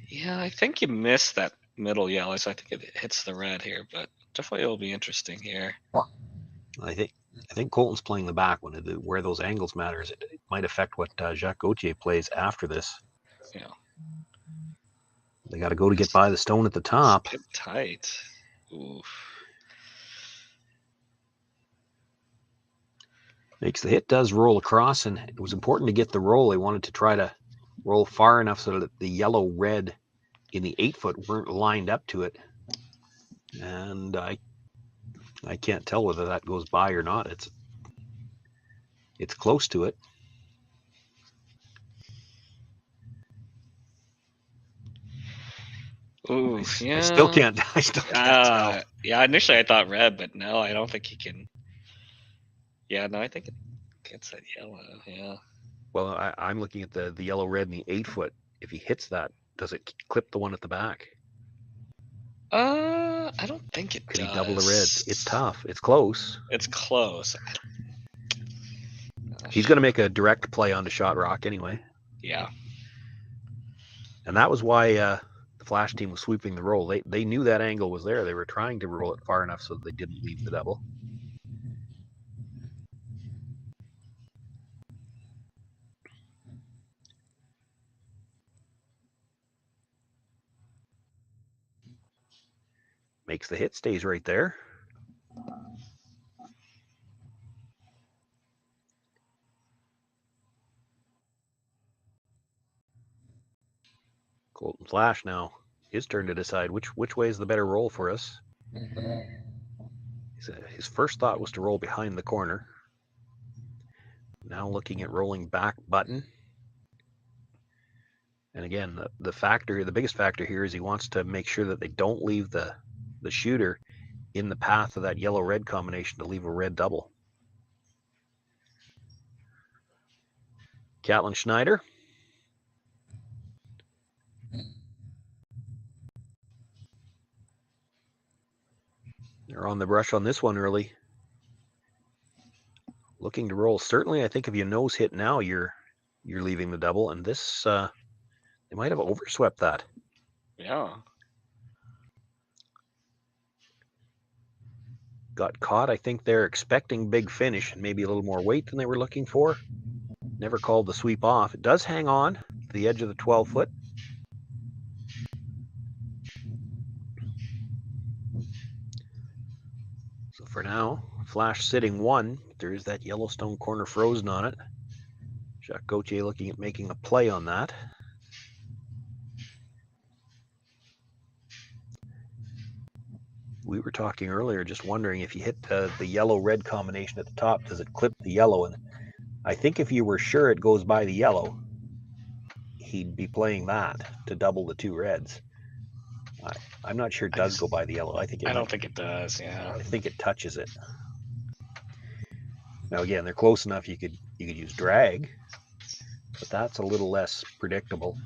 Yeah, I think you missed that middle yellow, so I think it hits the red here, but definitely it'll be interesting here. I think Colton's playing the back one. Where those angles matters, it might affect what Jacques Gauthier plays after this. Yeah. They got to go to get by the stone at the top. It's a bit tight. Oof. Makes the hit, does roll across, and it was important to get the roll. They wanted to try to roll far enough so that the yellow-red in the 8-foot weren't lined up to it. And I can't tell whether that goes by or not. It's close to it. Ooh, yeah. I still can't tell. Yeah, initially I thought red, but no, I don't think he can. Yeah, no, I think it gets that yellow. Yeah. Well, I'm looking at the yellow-red in the 8-foot. If he hits that, does it clip the one at the back? I don't think it Could does. he double the reds? It's tough. It's close. It's close. He's going to make a direct play onto Shot Rock anyway. Yeah. And that was why the Flasch team was sweeping the roll. They knew that angle was there. They were trying to roll it far enough so that they didn't leave the double. Makes the hit, stays right there. Colton Flasch now. His turn to decide which way is the better roll for us. His first thought was to roll behind the corner. Now looking at rolling back button. And again, the biggest factor here is he wants to make sure that they don't leave the shooter in the path of that yellow-red combination to leave a red double. Catlin Schneider. They're on the brush on this one early. Looking to roll. Certainly, I think if you nose hit now, you're leaving the double. And this, they might have overswept that. Yeah. Got caught. I think they're expecting big finish and maybe a little more weight than they were looking for. Never called the sweep off. It does hang on to the edge of the 12-foot. So for now, Flasch sitting 1. There is that Yellowstone corner frozen on it. Jacques Gauthier looking at making a play on that. We were talking earlier, just wondering if you hit the yellow-red combination at the top, does it clip the yellow? And I think if you were sure it goes by the yellow, he'd be playing that to double the 2 reds. I'm not sure it does go by the yellow. I don't think it does. Yeah. I think it touches it. Now again, they're close enough. You could use drag, but that's a little less predictable.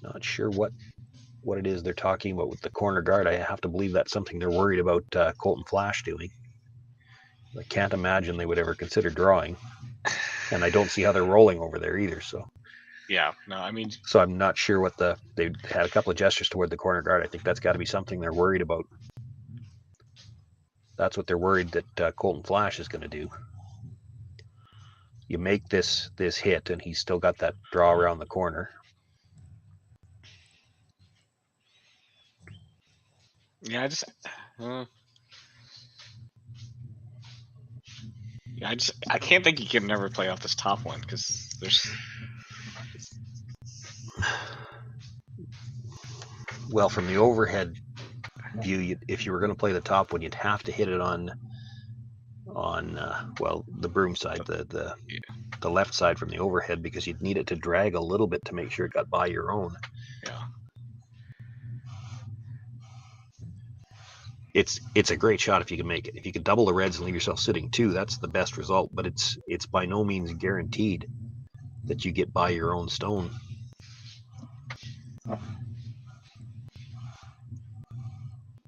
Not sure what it is they're talking about with the corner guard. I have to believe that's something they're worried about Colton Flasch doing. I can't imagine they would ever consider drawing, and I don't see how they're rolling over there either. So Yeah. No, I mean. So I'm not sure what they had a couple of gestures toward the corner guard. I think that's got to be something they're worried about. That's what they're worried that Colton Flasch is going to do. You make this hit, and he's still got that draw around the corner. Yeah, I can't think he can never play off this top one because there's. Well, from the overhead view, if you were going to play the top one, you'd have to hit it on the broom side, the left side from the overhead, because you'd need it to drag a little bit to make sure it got by your own. Yeah. It's a great shot if you can make it. If you could double the reds and leave yourself sitting 2, that's the best result. But it's by no means guaranteed that you get by your own stone.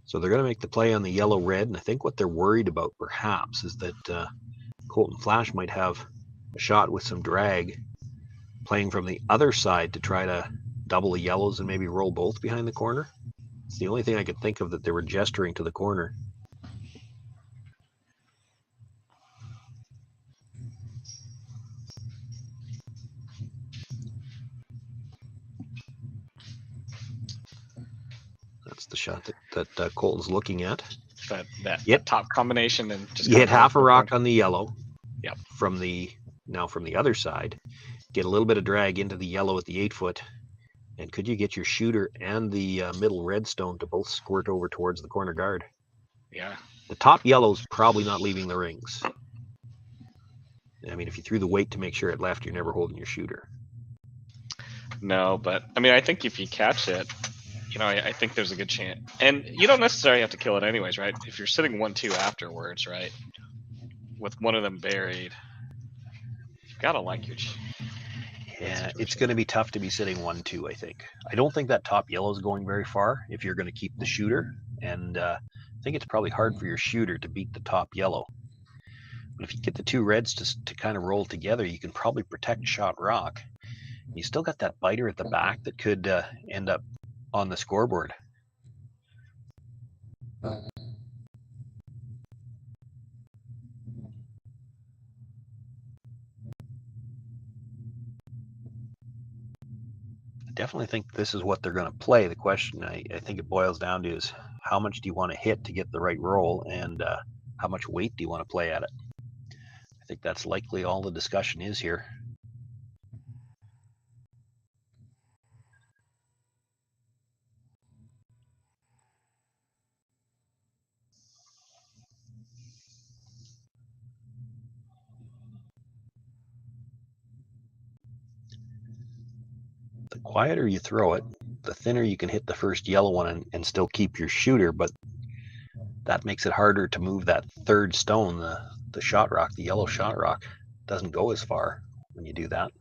So they're going to make the play on the yellow-red, and I think what they're worried about perhaps is that Colton Flasch might have a shot with some drag playing from the other side to try to double the yellows and maybe roll both behind the corner. It's the only thing I could think of that they were gesturing to the corner. That's the shot that Colton's looking at. That top combination and just you hit half a rock on the yellow. Yep. From the other side, get a little bit of drag into the yellow at the 8-foot, and could you get your shooter and the middle redstone to both squirt over towards the corner guard? Yeah. The top yellow's probably not leaving the rings. I mean, if you threw the weight to make sure it left, you're never holding your shooter. No, but I mean, I think if you catch it, I think there's a good chance. And you don't necessarily have to kill it anyways, right? If you're sitting 1-2 afterwards, right? With one of them buried, you've got to like your... Yeah, it's going to be tough to be sitting 1-2, I think. I don't think that top yellow is going very far if you're going to keep the shooter. And I think it's probably hard for your shooter to beat the top yellow. But if you get the two reds to kind of roll together, you can probably protect shot rock. You still got that biter at the back that could end up on the scoreboard. I definitely think this is what they're going to play. The question I think it boils down to is how much do you want to hit to get the right roll, and how much weight do you want to play at it? I think that's likely all the discussion is here. The quieter you throw it, the thinner you can hit the first yellow one and still keep your shooter, but that makes it harder to move that third stone, the shot rock, the yellow shot rock. Doesn't go as far when you do that.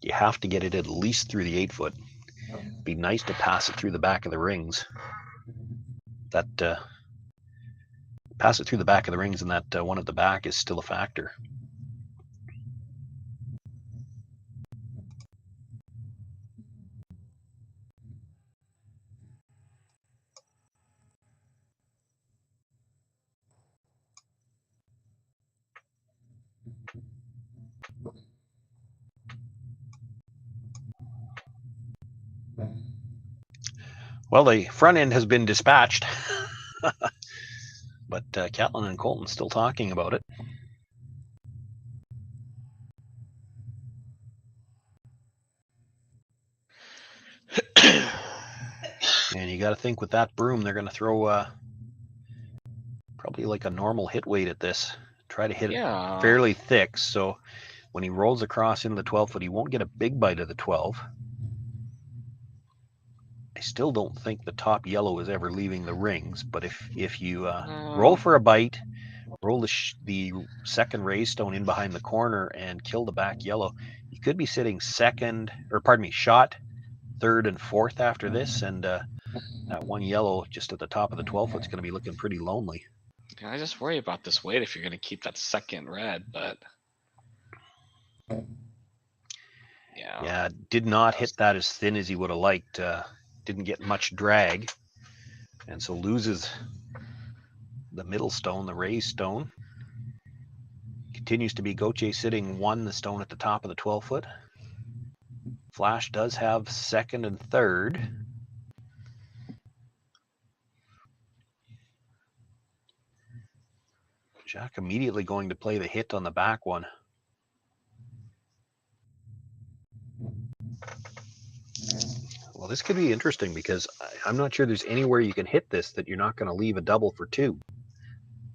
You have to get it at least through the 8-foot. Be nice to pass it through the back of the rings. Pass it through the back of the rings, and that one at the back is still a factor. Well, the front end has been dispatched, but Catlin and Colton still talking about it. And you got to think with that broom, they're going to throw probably like a normal hit weight at this. Try to hit it fairly thick, so when he rolls across into the 12-foot, he won't get a big bite of the 12. I still don't think the top yellow is ever leaving the rings, but if you roll for a bite, roll the second raise stone in behind the corner and kill the back yellow, you could be sitting shot, third and fourth after this, and that one yellow just at the top of the 12-foot is going to be looking pretty lonely. I just worry about this weight if you're going to keep that second red, but... Yeah, did not hit that as thin as he would have liked. Didn't get much drag, and so loses the middle stone, the raised stone. Continues to be Gauthier sitting the stone at the top of the 12-foot. Flasch does have second and third. Jacques immediately going to play the hit on the back one. Well, this could be interesting because I'm not sure there's anywhere you can hit this that you're not going to leave a double for two.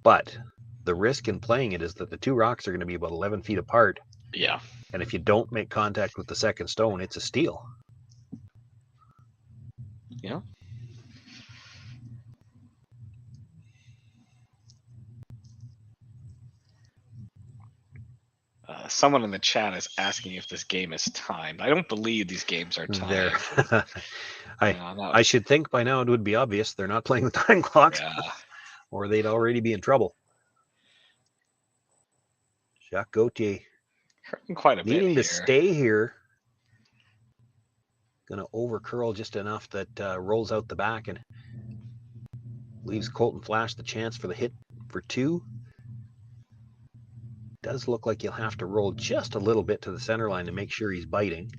But the risk in playing it is that the two rocks are going to be about 11 feet apart. Yeah. And if you don't make contact with the second stone, it's a steal. Yeah. Someone in the chat is asking if this game is timed. I don't believe these games are timed. I should think by now it would be obvious they're not playing with time clocks, or they'd already be in trouble. Jacques Gauthier quite a bit needing to stay here going to over curl just enough that rolls out the back and leaves Colton Flasch the chance for the hit for 2. Does look like he'll have to roll just a little bit to the center line to make sure he's biting.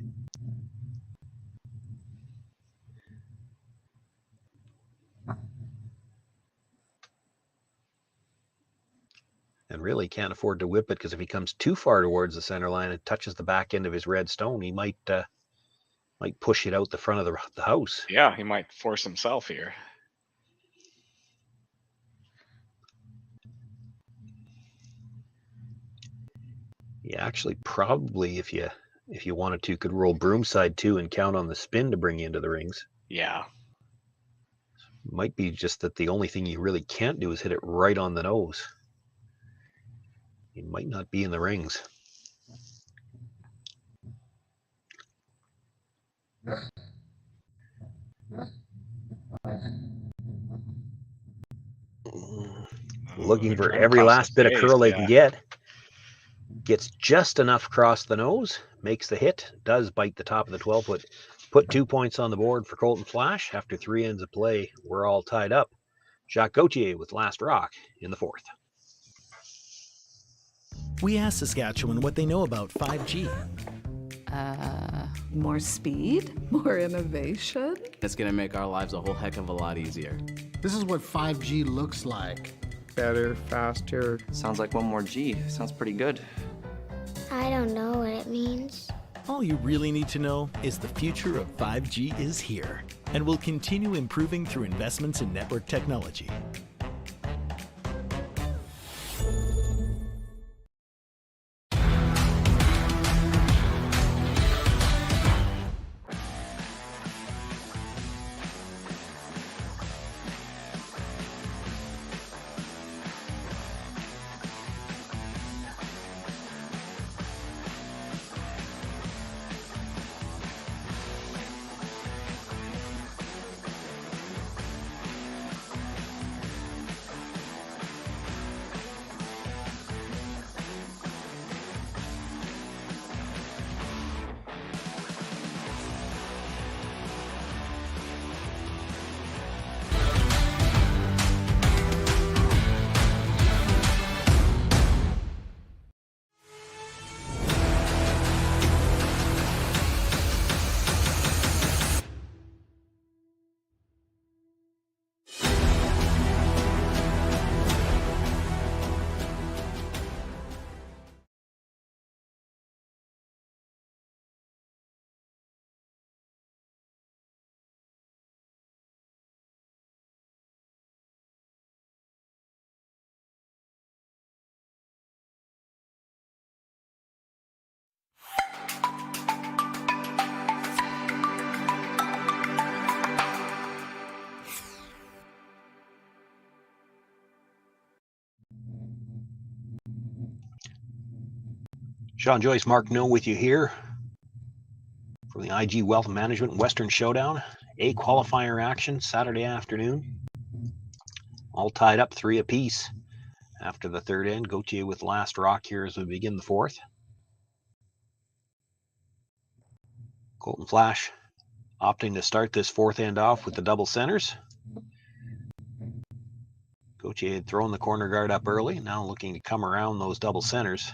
And really can't afford to whip it, because if he comes too far towards the center line and touches the back end of his red stone, he might push it out the front of the house. Yeah, he might force himself here. You actually probably, if you wanted to, could roll broomside too and count on the spin to bring you into the rings. Yeah. Might be just that the only thing you really can't do is hit it right on the nose. He might not be in the rings. Looking for every last bit of curl they can get. Gets just enough across the nose, makes the hit, does bite the top of the 12-foot. Put 2 points on the board for Colton Flasch. After 3 ends of play, we're all tied up. Jacques Gauthier with last rock in the 4th. We asked Saskatchewan what they know about 5G. More speed, more innovation. It's gonna make our lives a whole heck of a lot easier. This is what 5G looks like. Better, faster. Sounds like one more G. Sounds pretty good. I don't know what it means. All you really need to know is the future of 5G is here and will continue improving through investments in network technology. Sean Joyce, Mark No with you here from the IG Wealth Management Western Showdown. A qualifier action Saturday afternoon. All tied up 3 apiece after the 3rd end. Gauthier with last rock here as we begin the 4th. Colton Flasch opting to start this 4th end off with the double centers. Gauthier had thrown the corner guard up early, now looking to come around those double centers.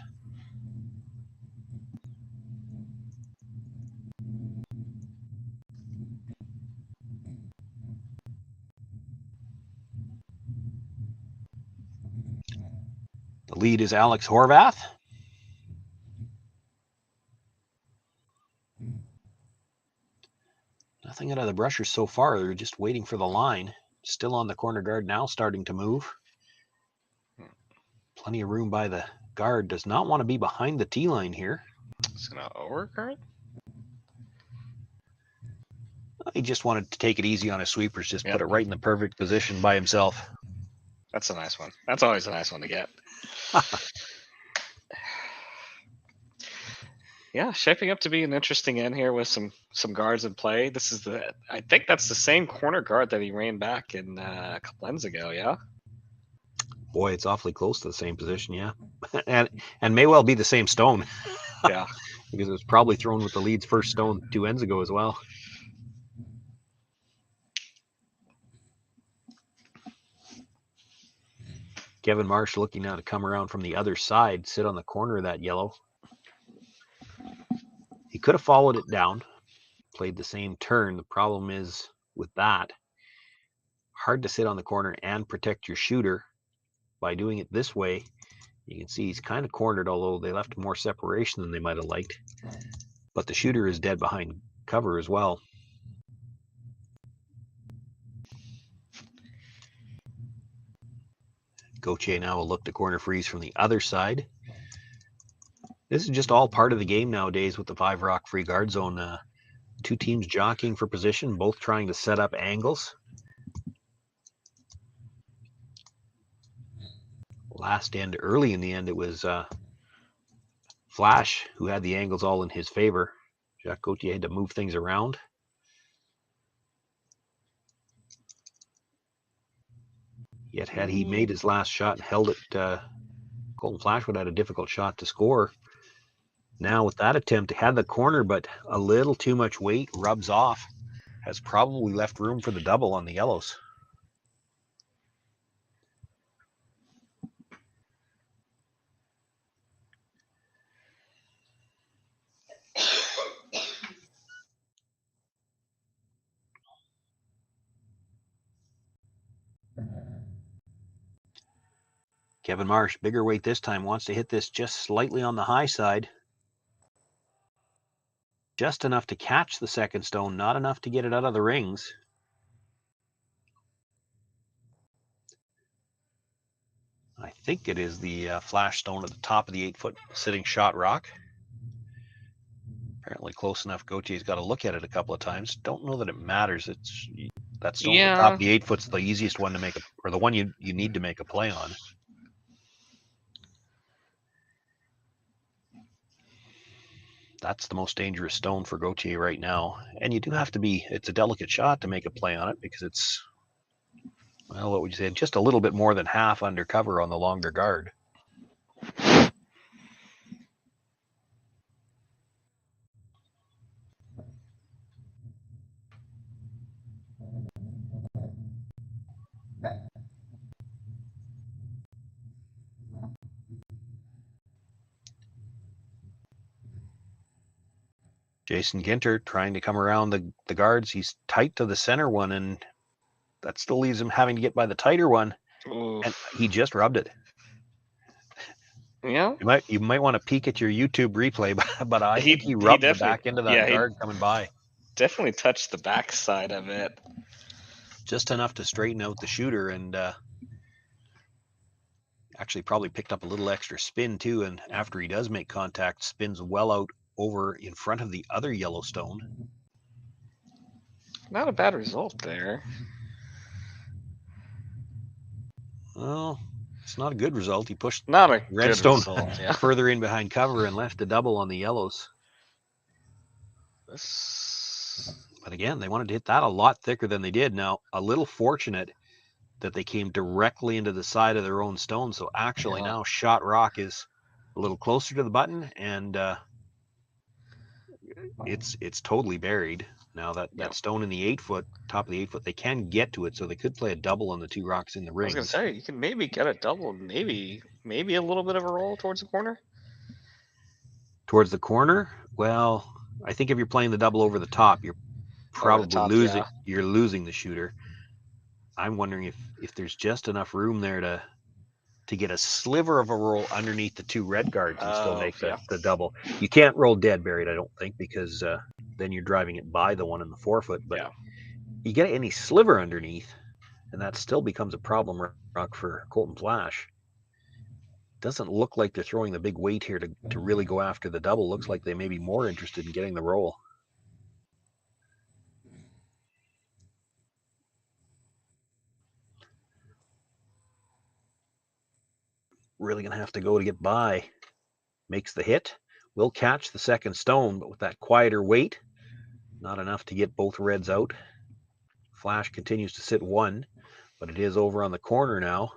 The lead is Alex Horvath. Nothing out of the brushers so far. They're just waiting for the line. Still on the corner guard now, starting to move. Plenty of room by the guard. Does not want to be behind the tee line here. It's going to overcard? He just wanted to take it easy on his sweepers. Just put it right in the perfect position by himself. That's a nice one. That's always a nice one to get. Yeah, shaping up to be an interesting end here with some guards in play. This is I think that's the same corner guard that he ran back in a couple ends ago. Yeah. Boy, it's awfully close to the same position. Yeah, and may well be the same stone. Yeah, because it was probably thrown with the lead's first stone 2 ends ago as well. Kevin Marsh looking now to come around from the other side, sit on the corner of that yellow. He could have followed it down, played the same turn. The problem is with that, hard to sit on the corner and protect your shooter. By doing it this way, you can see he's kind of cornered, although they left more separation than they might have liked. But the shooter is dead behind cover as well. Gauthier now will look to corner freeze from the other side. This is just all part of the game nowadays with the 5-rock free guard zone. Two teams jockeying for position, both trying to set up angles. Last end, early in the end, it was Flasch who had the angles all in his favor. Jacques Gauthier had to move things around. Yet had he made his last shot and held it, Colton Flasch would have had a difficult shot to score. Now with that attempt, had the corner, but a little too much weight, rubs off. Has probably left room for the double on the yellows. Kevin Marsh, bigger weight this time, wants to hit this just slightly on the high side. Just enough to catch the second stone, not enough to get it out of the rings. I think it is the Flasch stone at the top of the 8-foot sitting shot rock. Apparently close enough. Gauthier's got to look at it a couple of times. Don't know that it matters. It's that stone at the top of the 8-foot's the easiest one to make, or the one you need to make a play on. That's the most dangerous stone for Gauthier right now. And you do have to be, it's a delicate shot to make a play on it because it's, well, what would you say, just a little bit more than half undercover on the longer guard. Jason Ginter trying to come around the guards. He's tight to the center one, and that still leaves him having to get by the tighter one. Oof. And he just rubbed it. Yeah. You might want to peek at your YouTube replay, but I think he rubbed the back end of that guard coming by. Definitely touched the back side of it. Just enough to straighten out the shooter, and actually probably picked up a little extra spin too. And after he does make contact, spins well out over in front of the other Yellowstone. Not a bad result there. Well, it's not a good result. He pushed not a Redstone good result, yeah. further in behind cover and left a double on the yellows. But again, they wanted to hit that a lot thicker than they did. Now, a little fortunate that they came directly into the side of their own stone. So actually now shot rock is a little closer to the button, and it's totally buried. Now that stone in the 8-foot, top of the 8-foot, they can get to it, so they could play a double on the two rocks in the ring. I was gonna say, you can maybe get a double, maybe a little bit of a roll towards the corner. Towards the corner? Well, I think if you're playing the double over the top, you're probably losing. Yeah. You're losing the shooter. I'm wondering if there's just enough room there to get a sliver of a roll underneath the two red guards and still make the double. You can't roll dead buried, I don't think, because then you're driving it by the one in the 4-foot. But you get any sliver underneath, and that still becomes a problem rock for Colton Flasch. Doesn't look like they're throwing the big weight here to really go after the double. Looks like they may be more interested in getting the roll. Really going to have to go to get by. Makes the hit. Will catch the second stone, but with that quieter weight, not enough to get both reds out. Flasch continues to sit one, but it is over on the corner now.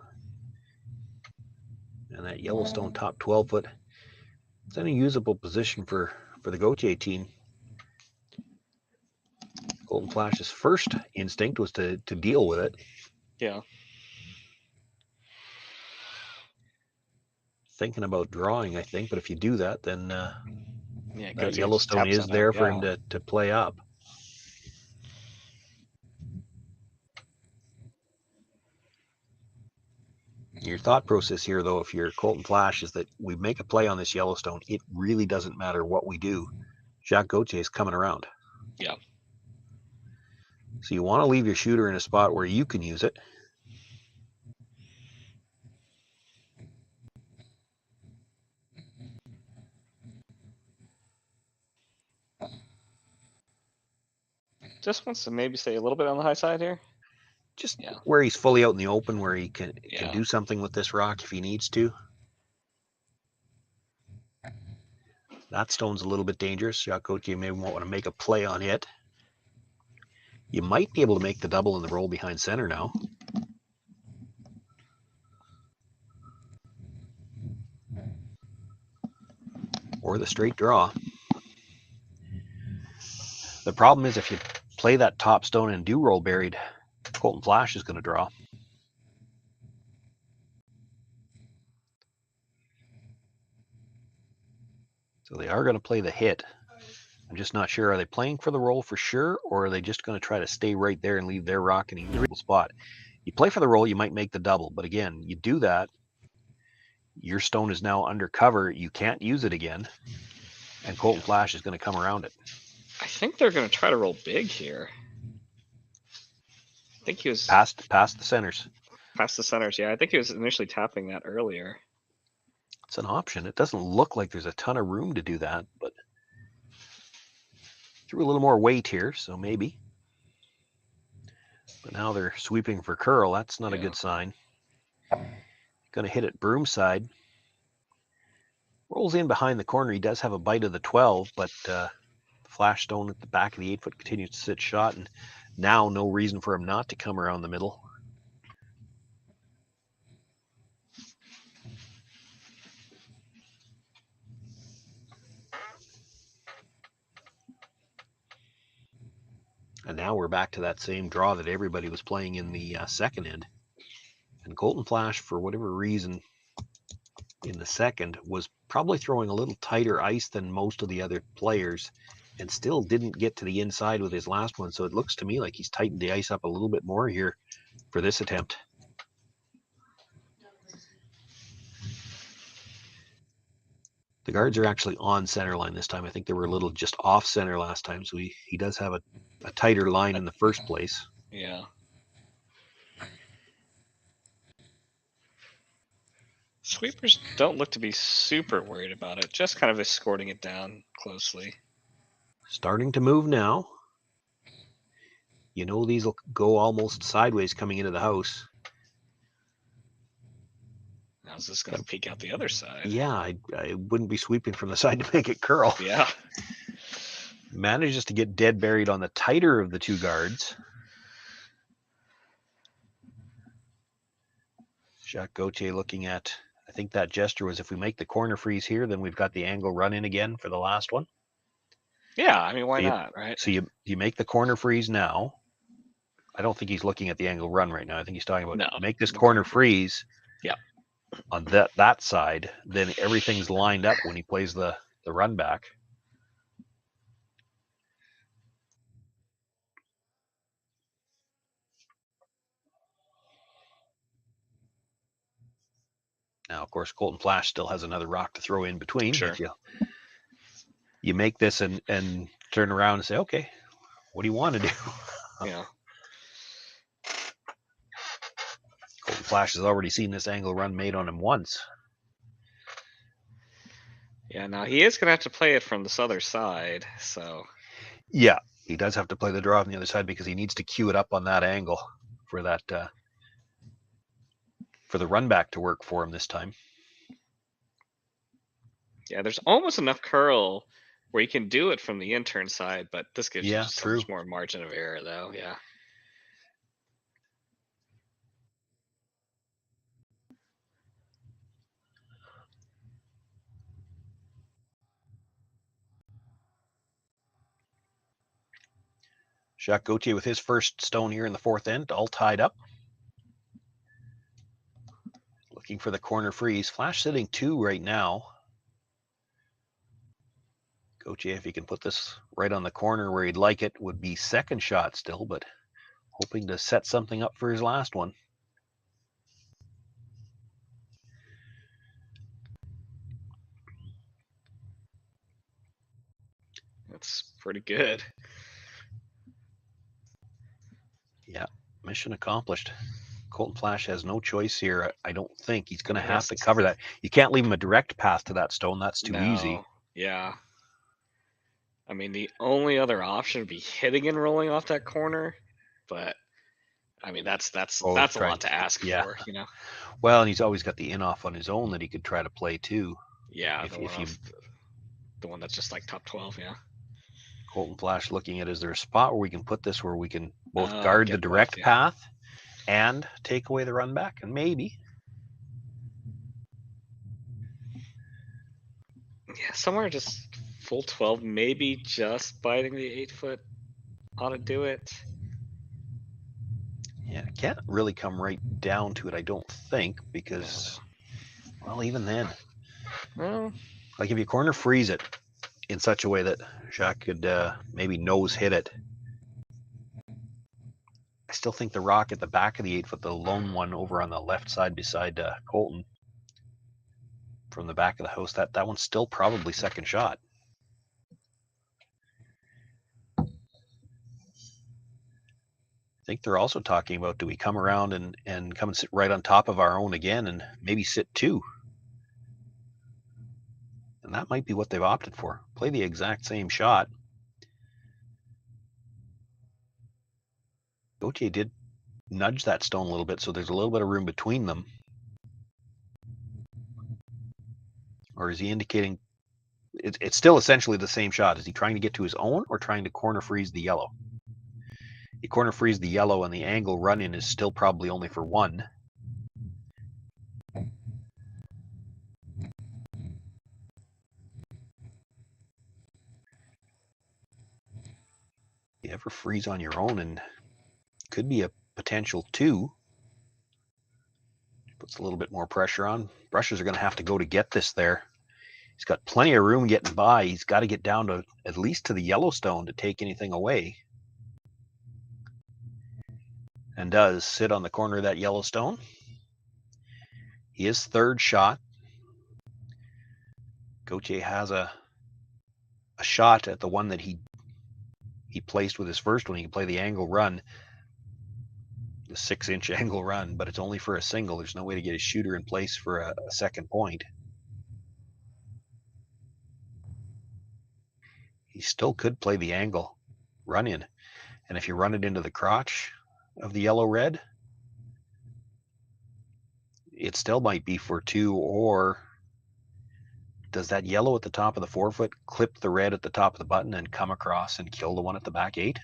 And that Yellowstone top 12-foot, it's in a usable position for the Gauthier team. Colton Flasch's first instinct was to deal with it. Yeah. thinking about drawing, I think. But if you do that, then Yeah, that Gauthier just Yellowstone taps is that there out. for Yeah. him to play up. Your thought process here, though, if you're Colton Flasch, is that we make a play on this Yellowstone. It really doesn't matter what we do. Jacques Gauthier is coming around. Yeah. So you want to leave your shooter in a spot where you can use it. Just wants to maybe stay a little bit on the high side here. Just where he's fully out in the open, where he can Yeah. do something with this rock if he needs to. That stone's a little bit dangerous. Jacques Gauthier may want to make a play on it. You might be able to make the double in the roll behind center now. Or the straight draw. The problem is if you play that top stone and do roll buried, Colton Flasch is going to draw. So they are going to play the hit. I'm just not sure. Are they playing for the roll for sure, or are they just going to try to stay right there and leave their rock in a usable spot? You play for the roll, you might make the double. But again, you do that, your stone is now under cover. You can't use it again. And Colton Flasch is going to come around it. I think they're going to try to roll big here. I think he was past the centers. Past the centers, yeah. I think he was initially tapping that earlier. It's an option. It doesn't look like there's a ton of room to do that, but threw a little more weight here, so maybe. But now they're sweeping for curl. That's not a good sign. Going to hit it broom side. Rolls in behind the corner. He does have a bite of the 12, but Flash stone at the back of the 8-foot continues to sit shot, and now no reason for him not to come around the middle. And now we're back to that same draw that everybody was playing in the second end. And Colton Flasch, for whatever reason, in the second, was probably throwing a little tighter ice than most of the other players and still didn't get to the inside with his last one. So it looks to me like he's tightened the ice up a little bit more here for this attempt. The guards are actually on center line this time. I think they were a little just off center last time, so he does have a tighter line in the first place. Yeah. Sweepers don't look to be super worried about it, just kind of escorting it down closely. Starting to move now. You know these will go almost sideways coming into the house. Now is this going to peek out the other side? Yeah, I wouldn't be sweeping from the side to make it curl. Yeah. Manages to get dead buried on the tighter of the two guards. Jacques Gauthier looking at, I think that gesture was if we make the corner freeze here, then we've got the angle run in again for the last one. Yeah, I mean, why not, right? So you make the corner freeze now. I don't think he's looking at the angle run right now. I think he's talking about make this corner freeze. Yeah. On that side, then everything's lined up when he plays the run back. Now, of course, Colton Flasch still has another rock to throw in between. Sure. If you make this and turn around and say, okay, what do you want to do? Yeah. Colton Flasch has already seen this angle run made on him once. Yeah, now he is going to have to play it from this other side, so. Yeah, he does have to play the draw on the other side because he needs to cue it up on that angle for that for the run back to work for him this time. Yeah, there's almost enough curl where you can do it from the intern side, but this gives you so much more margin of error, though. Yeah. Jacques Gauthier with his first stone here in the fourth end, all tied up. looking for the corner freeze. Flasch sitting 2 right now. Gauthier, if he can put this right on the corner where he'd like it, would be second shot still, but hoping to set something up for his last one. That's pretty good. Yeah, mission accomplished. Colton Flasch has no choice here. I don't think he's going to have to Yes. cover that. You can't leave him a direct pass to that stone. That's too easy. Yeah. I mean, the only other option would be hitting and rolling off that corner, but I mean, that's a lot to ask for, you know. Well, and he's always got the in off on his own that he could try to play too. Yeah, the one that's just like top 12, yeah. Colton Flasch looking at, is there a spot where we can put this where we can both guard the direct both, path and take away the run back? And maybe. Yeah, somewhere just full 12, maybe just biting the 8-foot ought to do it. Yeah, can't really come right down to it, I don't think, because, well, even then, well, like if you corner freeze it in such a way that Jacques could maybe nose hit it, I still think the rock at the back of the 8-foot, the lone one over on the left side beside Colton, from the back of the house, that one's still probably second shot. I think they're also talking about, do we come around and come and sit right on top of our own again and maybe sit 2? And that might be what they've opted for. Play the exact same shot. Gauthier did nudge that stone a little bit, so there's a little bit of room between them. Or is he indicating it's still essentially the same shot? Is he trying to get to his own or trying to corner freeze the yellow? You corner freeze the yellow and the angle run in is still probably only for 1. You ever freeze on your own and could be a potential 2. Puts a little bit more pressure on. Brushes are going to have to go to get this there. He's got plenty of room getting by. He's got to get down to at least to the Yellowstone to take anything away. And does sit on the corner of that Yellowstone. He is third shot. Gauthier has a shot at the one that he placed with his first one. He can play the angle run, the 6-inch angle run, but it's only for a single. There's no way to get a shooter in place for a second point. He still could play the angle run in. And if you run it into the crotch of the yellow-red, it still might be for 2, or does that yellow at the top of the 4-foot clip the red at the top of the button and come across and kill the one at the back 8?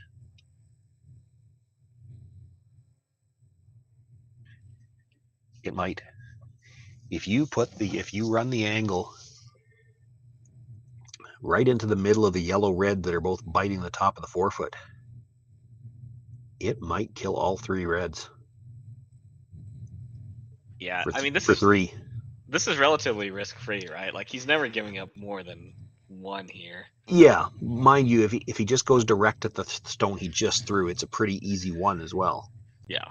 It might. If you run the angle right into the middle of the yellow-red that are both biting the top of the 4-foot, it might kill all 3 reds. Yeah, I mean, for 3. This is relatively risk-free, right? Like, he's never giving up more than 1 here. Yeah, mind you, if he just goes direct at the stone he just threw, it's a pretty easy 1 as well. Yeah.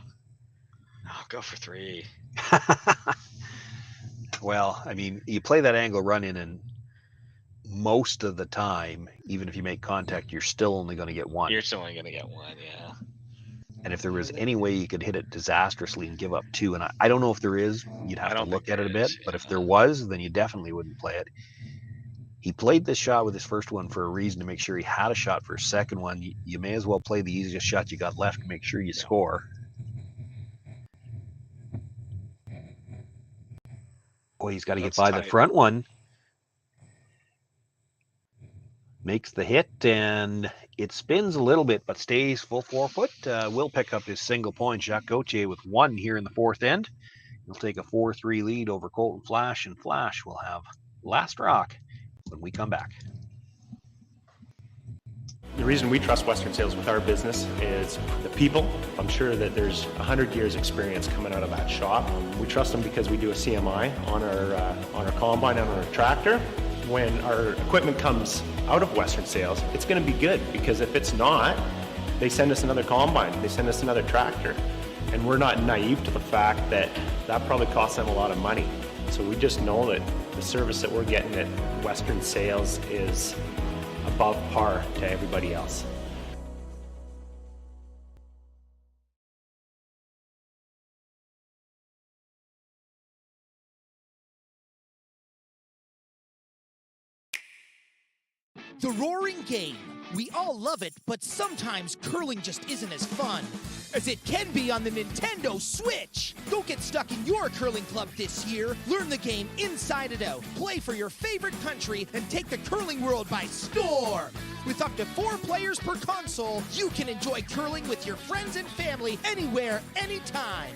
Oh, go for 3. Well, I mean, you play that angle run in, and most of the time, even if you make contact, you're still only going to get 1. You're still only going to get 1, yeah. And if there was any way you could hit it disastrously and give up 2, and I don't know if there is, you'd have to look at it a bit, but if there was, then you definitely wouldn't play it. He played this shot with his first one for a reason, to make sure he had a shot for his second one. You may as well play the easiest shot you got left to make sure you score. Boy, he's got to get by the front one. Makes the hit, and it spins a little bit, but stays full 4-foot. Will pick up his single point. Jacques Gauthier with 1 here in the 4th end. He'll take a 4-3 lead over Colton Flasch, and Flasch will have last rock when we come back. You reason we trust Western Sales with our business is the people. I'm sure that there's 100 years experience coming out of that shop. We trust them because we do a CMI on our combine and on our tractor. When our equipment comes out of Western Sales, it's going to be good, because if it's not, they send us another combine, they send us another tractor. And we're not naive to the fact that that probably costs them a lot of money. So we just know that the service that we're getting at Western Sales is above par to everybody else. The roaring game. We all love it, but sometimes curling just isn't as fun as it can be on the Nintendo Switch. Don't get stuck in your curling club this year. Learn the game inside and out. Play for your favorite country and take the curling world by storm. With up to 4 players per console, you can enjoy curling with your friends and family anywhere, anytime.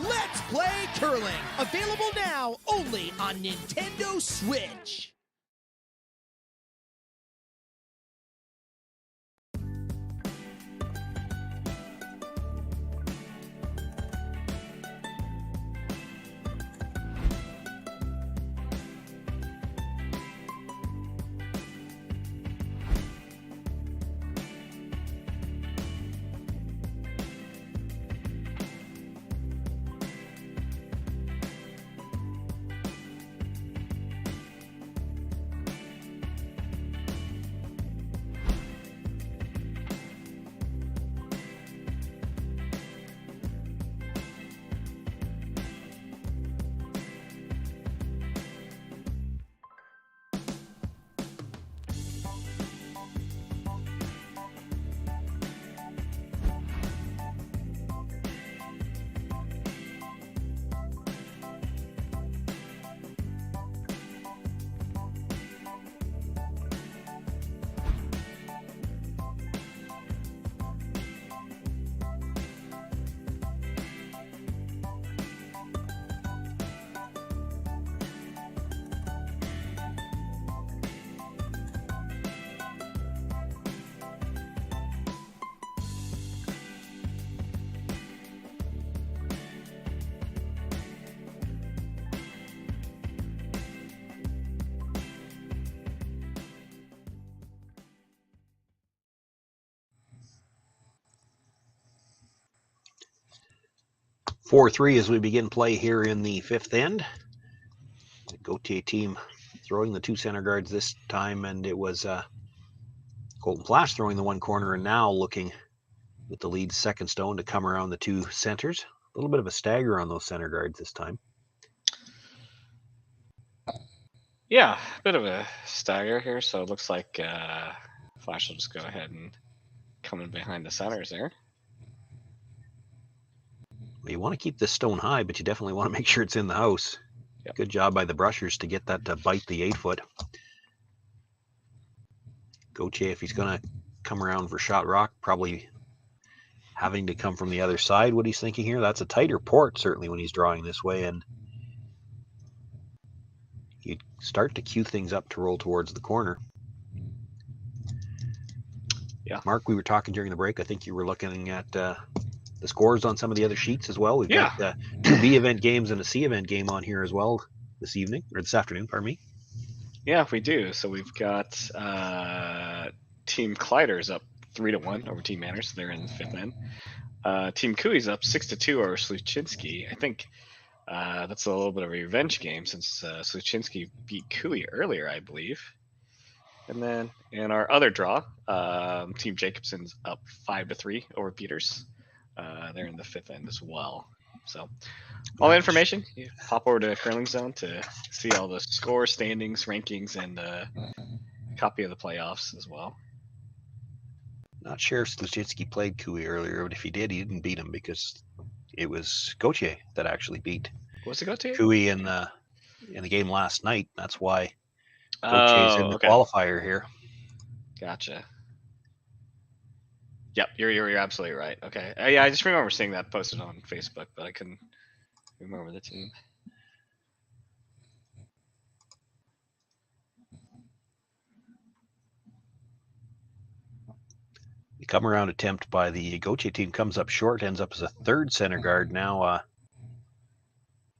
Let's play curling. Available now only on Nintendo Switch. (4-3) as we begin play here in the 5th end. The Gauthier team throwing the 2 center guards this time, and it was Colton Flasch throwing the 1 corner, and now looking with the lead second stone to come around the 2 centers. A little bit of a stagger on those center guards this time. Yeah, a bit of a stagger here, so it looks like Flasch will just go ahead and come in behind the centers there. Well, you want to keep this stone high, but you definitely want to make sure it's in the house. Yep. Good job by the brushers to get that to bite the 8-foot. Gauthier, if he's going to come around for shot rock, probably having to come from the other side. What he's thinking here, that's a tighter port, certainly, when he's drawing this way, and you'd start to cue things up to roll towards the corner. Yeah. Mark, we were talking during the break. I think you were looking at the scores on some of the other sheets as well. We've got 2 B event games and a C event game on here as well this evening, or this afternoon, pardon me. Yeah, we do. So we've got Team Kleider's up 3-1 over Team Manners. They're in the 5th end. Team Cooey's up 6-2 over Sluchinski. I think that's a little bit of a revenge game since Sluchinski beat Cooey earlier, I believe. And then in our other draw, Team Jacobson's up 5-3 over Peters. They're in the 5th end as well. So all the information, you hop over to Curling Zone to see all the score, standings, rankings, and a copy of the playoffs as well. Not sure if Sluchinski played Cooey earlier, but if he did, he didn't beat him because it was Gauthier that actually beat Cooey in the game last night. That's why Gauthier's in the qualifier here. Gotcha. Yep, you're absolutely right. Okay, yeah, I just remember seeing that posted on Facebook, but I couldn't remember the team. Come around attempt by the Gauthier team comes up short, ends up as a third center guard. Now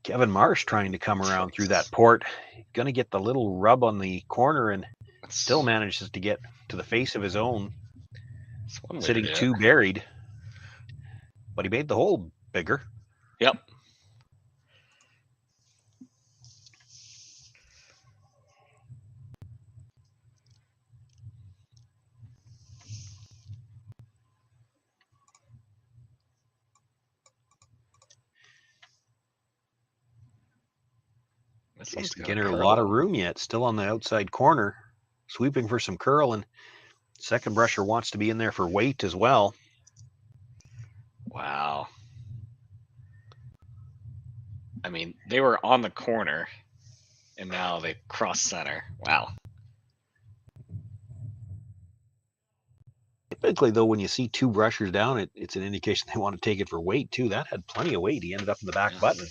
Kevin Marsh trying to come around through that port. Going to get the little rub on the corner and still manages to get to the face of his own. Sitting too buried. But he made the hole bigger. Yep. Jason Ginner, a lot of room yet. Still on the outside corner. Sweeping for some curl, and second brusher wants to be in there for weight as well. Wow. I mean, they were on the corner, and now they cross center. Wow. Typically, though, when you see two brushers down, it's an indication they want to take it for weight, too. That had plenty of weight. He ended up in the back button.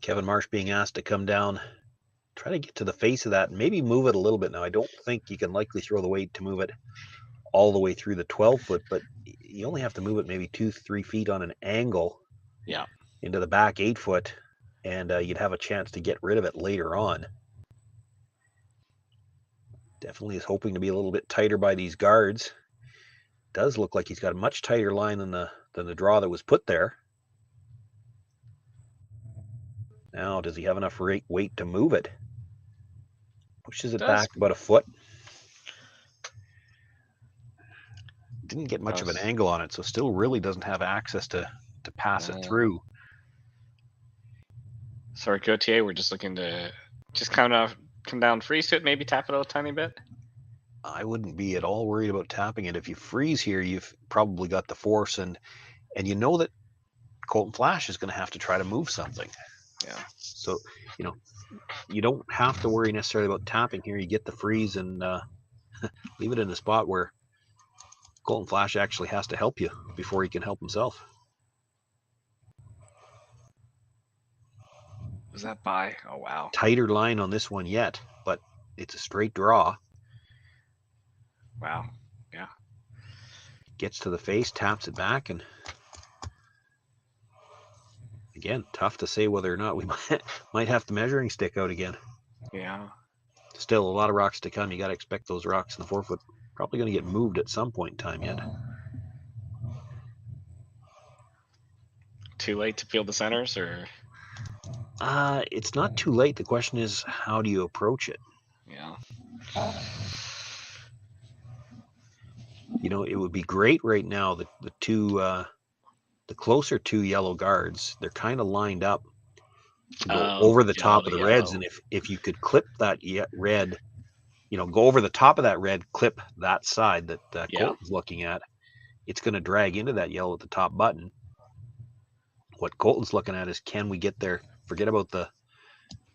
Kevin Marsh being asked to come down, try to get to the face of that, and maybe move it a little bit. Now, I don't think you can likely throw the weight to move it all the way through the 12-foot, but you only have to move it maybe 2-3 feet on an angle into the back 8-foot, and you'd have a chance to get rid of it later on. Definitely is hoping to be a little bit tighter by these guards. Does look like he's got a much tighter line than the draw that was put there. Now, does he have enough weight to move it? Pushes it back about a foot. Didn't get much of an angle on it, so still really doesn't have access to pass it through. Sorry, Gauthier, we're just looking to just come down, freeze to it, maybe tap it a tiny bit. I wouldn't be at all worried about tapping it. If you freeze here, you've probably got the force, and you know that Colton Flasch is going to have to try to move something. Yeah. So, you don't have to worry necessarily about tapping here. You get the freeze and leave it in a spot where Colton Flasch actually has to help you before he can help himself. Was that by? Oh, wow. Tighter line on this one yet, but it's a straight draw. Wow. Yeah. Gets to the face, taps it back, and again, tough to say whether or not we might have the measuring stick out again. Yeah. Still a lot of rocks to come. You got to expect those rocks in the 4-foot probably going to get moved at some point in time yet. Too late to peel the centers, or? It's not too late. The question is, how do you approach it? Yeah. It would be great right now that the closer two yellow guards, they're kind of lined up to go over the top of the reds, and if you could clip that red, go over the top of that red, clip that side that Colton's looking at, it's going to drag into that yellow at the top button. What Colton's looking at is, can we get there? Forget about the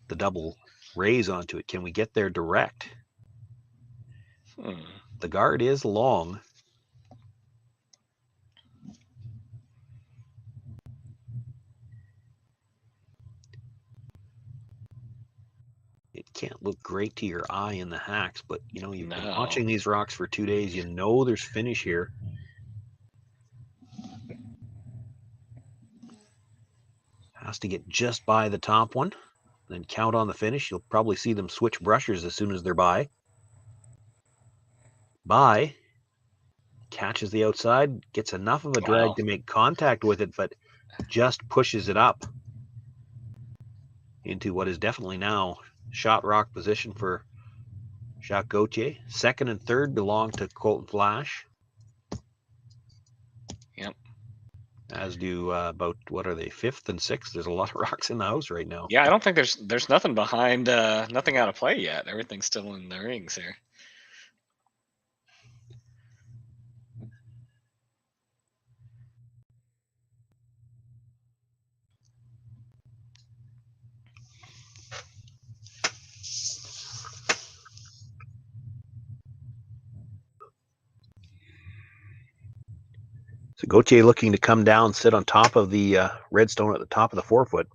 double raise onto it. Can we get there direct? The guard is long. It can't look great to your eye in the hacks, but you've been watching these rocks for 2 days. There's finish here. Has to get just by the top one, then count on the finish. You'll probably see them switch brushers as soon as they're by. By. Catches the outside, gets enough of a drag to make contact with it, but just pushes it up into what is definitely now shot rock position for Jacques Gauthier. Second and third belong to Colton Flasch. Yep. As do about, what are they, fifth and sixth? There's a lot of rocks in the house right now. Yeah, I don't think there's nothing behind, nothing out of play yet. Everything's still in the rings here. So Gauthier looking to come down, sit on top of the red stone at the top of the 4-foot.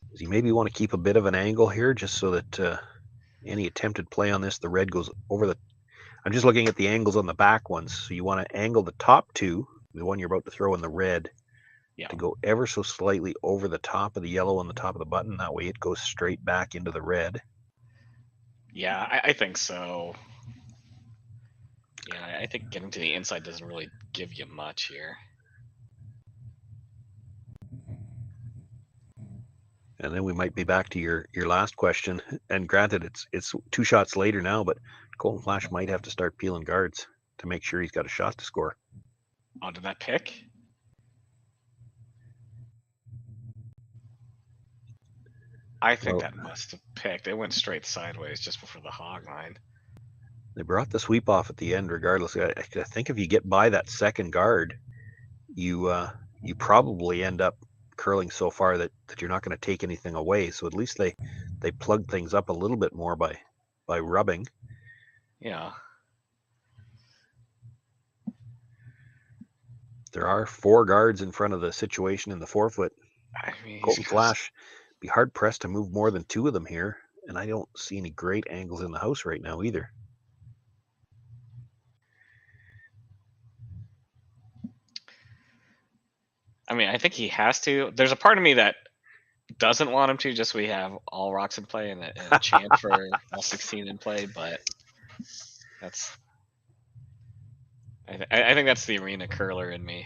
Does he maybe want to keep a bit of an angle here just so that any attempted play on this, the red goes over the... I'm just looking at the angles on the back ones. So you want to angle the top two, the one you're about to throw in the red, to go ever so slightly over the top of the yellow on the top of the button. That way it goes straight back into the red. Yeah, I think so. Yeah, I think getting to the inside doesn't really give you much here. And then we might be back to your last question. And granted, it's 2 shots later now, but Colton Flasch might have to start peeling guards to make sure he's got a shot to score. Oh, did that pick? I think that must have picked. It went straight sideways just before the hog line. They brought the sweep off at the end regardless. I think if you get by that second guard, you probably end up curling so far that you're not going to take anything away. So at least they plug things up a little bit more by rubbing. Yeah. There are 4 guards in front of the situation in the 4-foot. I mean, Colton Flasch be hard pressed to move more than 2 of them here, and I don't see any great angles in the house right now either. I mean, I think he has to. There's a part of me that doesn't want him to, just so we have all rocks in play and a chant for all 16 in play, but that's... I think that's the arena curler in me.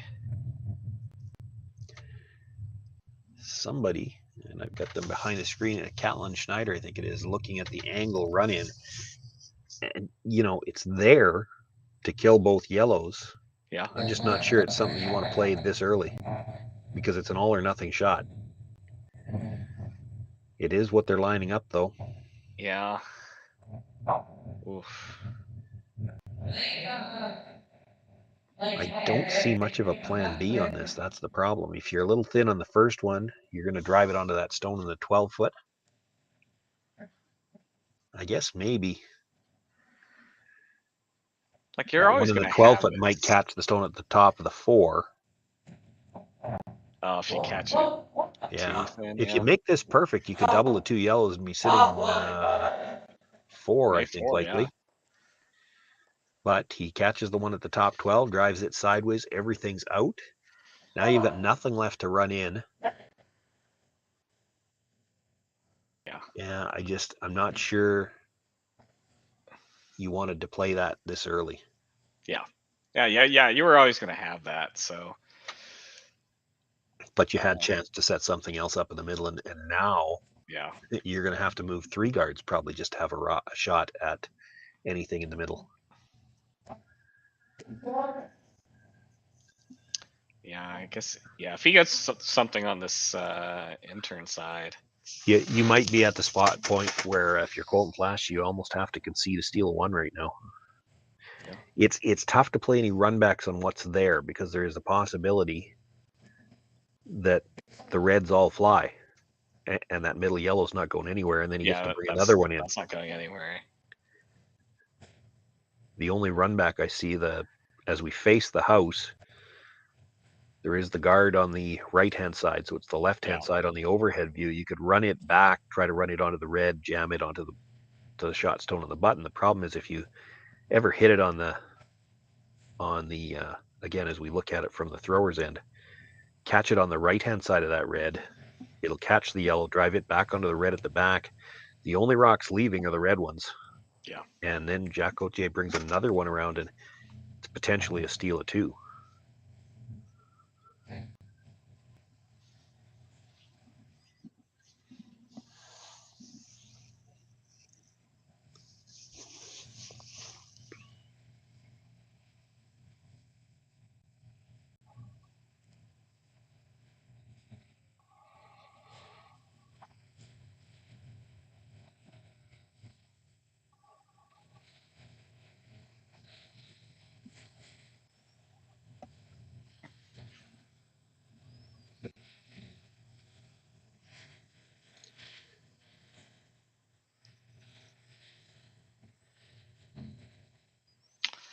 Somebody, and I've got them behind the screen, Catlin Schneider, I think it is, looking at the angle run in. And, it's there to kill both yellows. Yeah. I'm just not sure it's something you want to play this early because it's an all or nothing shot. It is what they're lining up, though. Yeah. Oof. I don't see much of a plan B on this. That's the problem. If you're a little thin on the first one, you're going to drive it onto that stone in the 12-foot. I guess maybe. Like, you're always one in going the to have 12-foot it. might catch the stone at the top of the 4. Oh, if you catch it. Yeah. Thin, If you make this perfect, you could double the 2 yellows and be sitting 4, I think, 4, likely. yeah. But he catches the one at the top 12, drives it sideways, everything's out. Now you've got nothing left to run in. Yeah. Yeah, I'm not sure you wanted to play that this early. Yeah. Yeah. You were always going to have that, so. But you had chance to set something else up in the middle, and now you're going to have to move 3 guards probably just to have a shot at anything in the middle. Yeah, I guess. Yeah, if he gets something on this intern side. You might be at the spot point where if you're Colton Flasch, you almost have to concede a steal of 1 right now. Yeah. It's tough to play any runbacks on what's there because there is a possibility that the reds all fly and that middle yellow's not going anywhere, and then you get to bring another one in. That's not going anywhere. The only runback I see as we face the house, there is the guard on the right-hand side, so it's the left-hand side on the overhead view. You could run it back, try to run it onto the red, jam it onto the shot stone on the button. The problem is if you ever hit it on the again, as we look at it from the thrower's end, catch it on the right-hand side of that red, it'll catch the yellow, drive it back onto the red at the back. The only rocks leaving are the red ones. Yeah. And then Jacques Gauthier brings another one around, and it's potentially a steal of 2.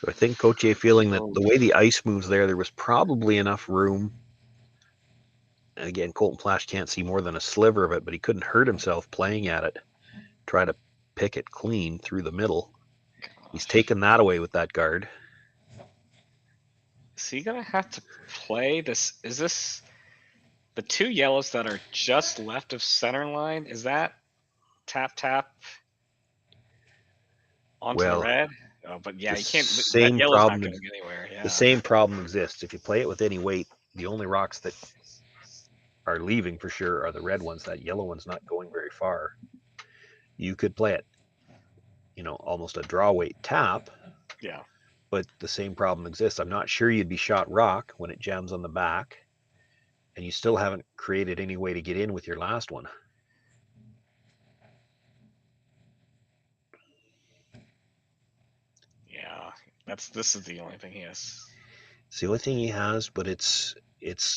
So I think Gauthier feeling that the way the ice moves there was probably enough room. And again, Colton Flasch can't see more than a sliver of it, but he couldn't hurt himself playing at it. Try to pick it clean through the middle. He's taken that away with that guard. Is he gonna have to play this? Is this the two yellows that are just left of center line? Is that tap onto the red? Oh, but yeah, you can't. That yellow's not going anywhere. Yeah. The same problem exists. If you play it with any weight, the only rocks that are leaving for sure are the red ones. That yellow one's not going very far. You could play it, almost a draw weight tap. Yeah. But the same problem exists. I'm not sure you'd be shot rock when it jams on the back, and you still haven't created any way to get in with your last one. Yeah, this is the only thing he has. It's the only thing he has, but it's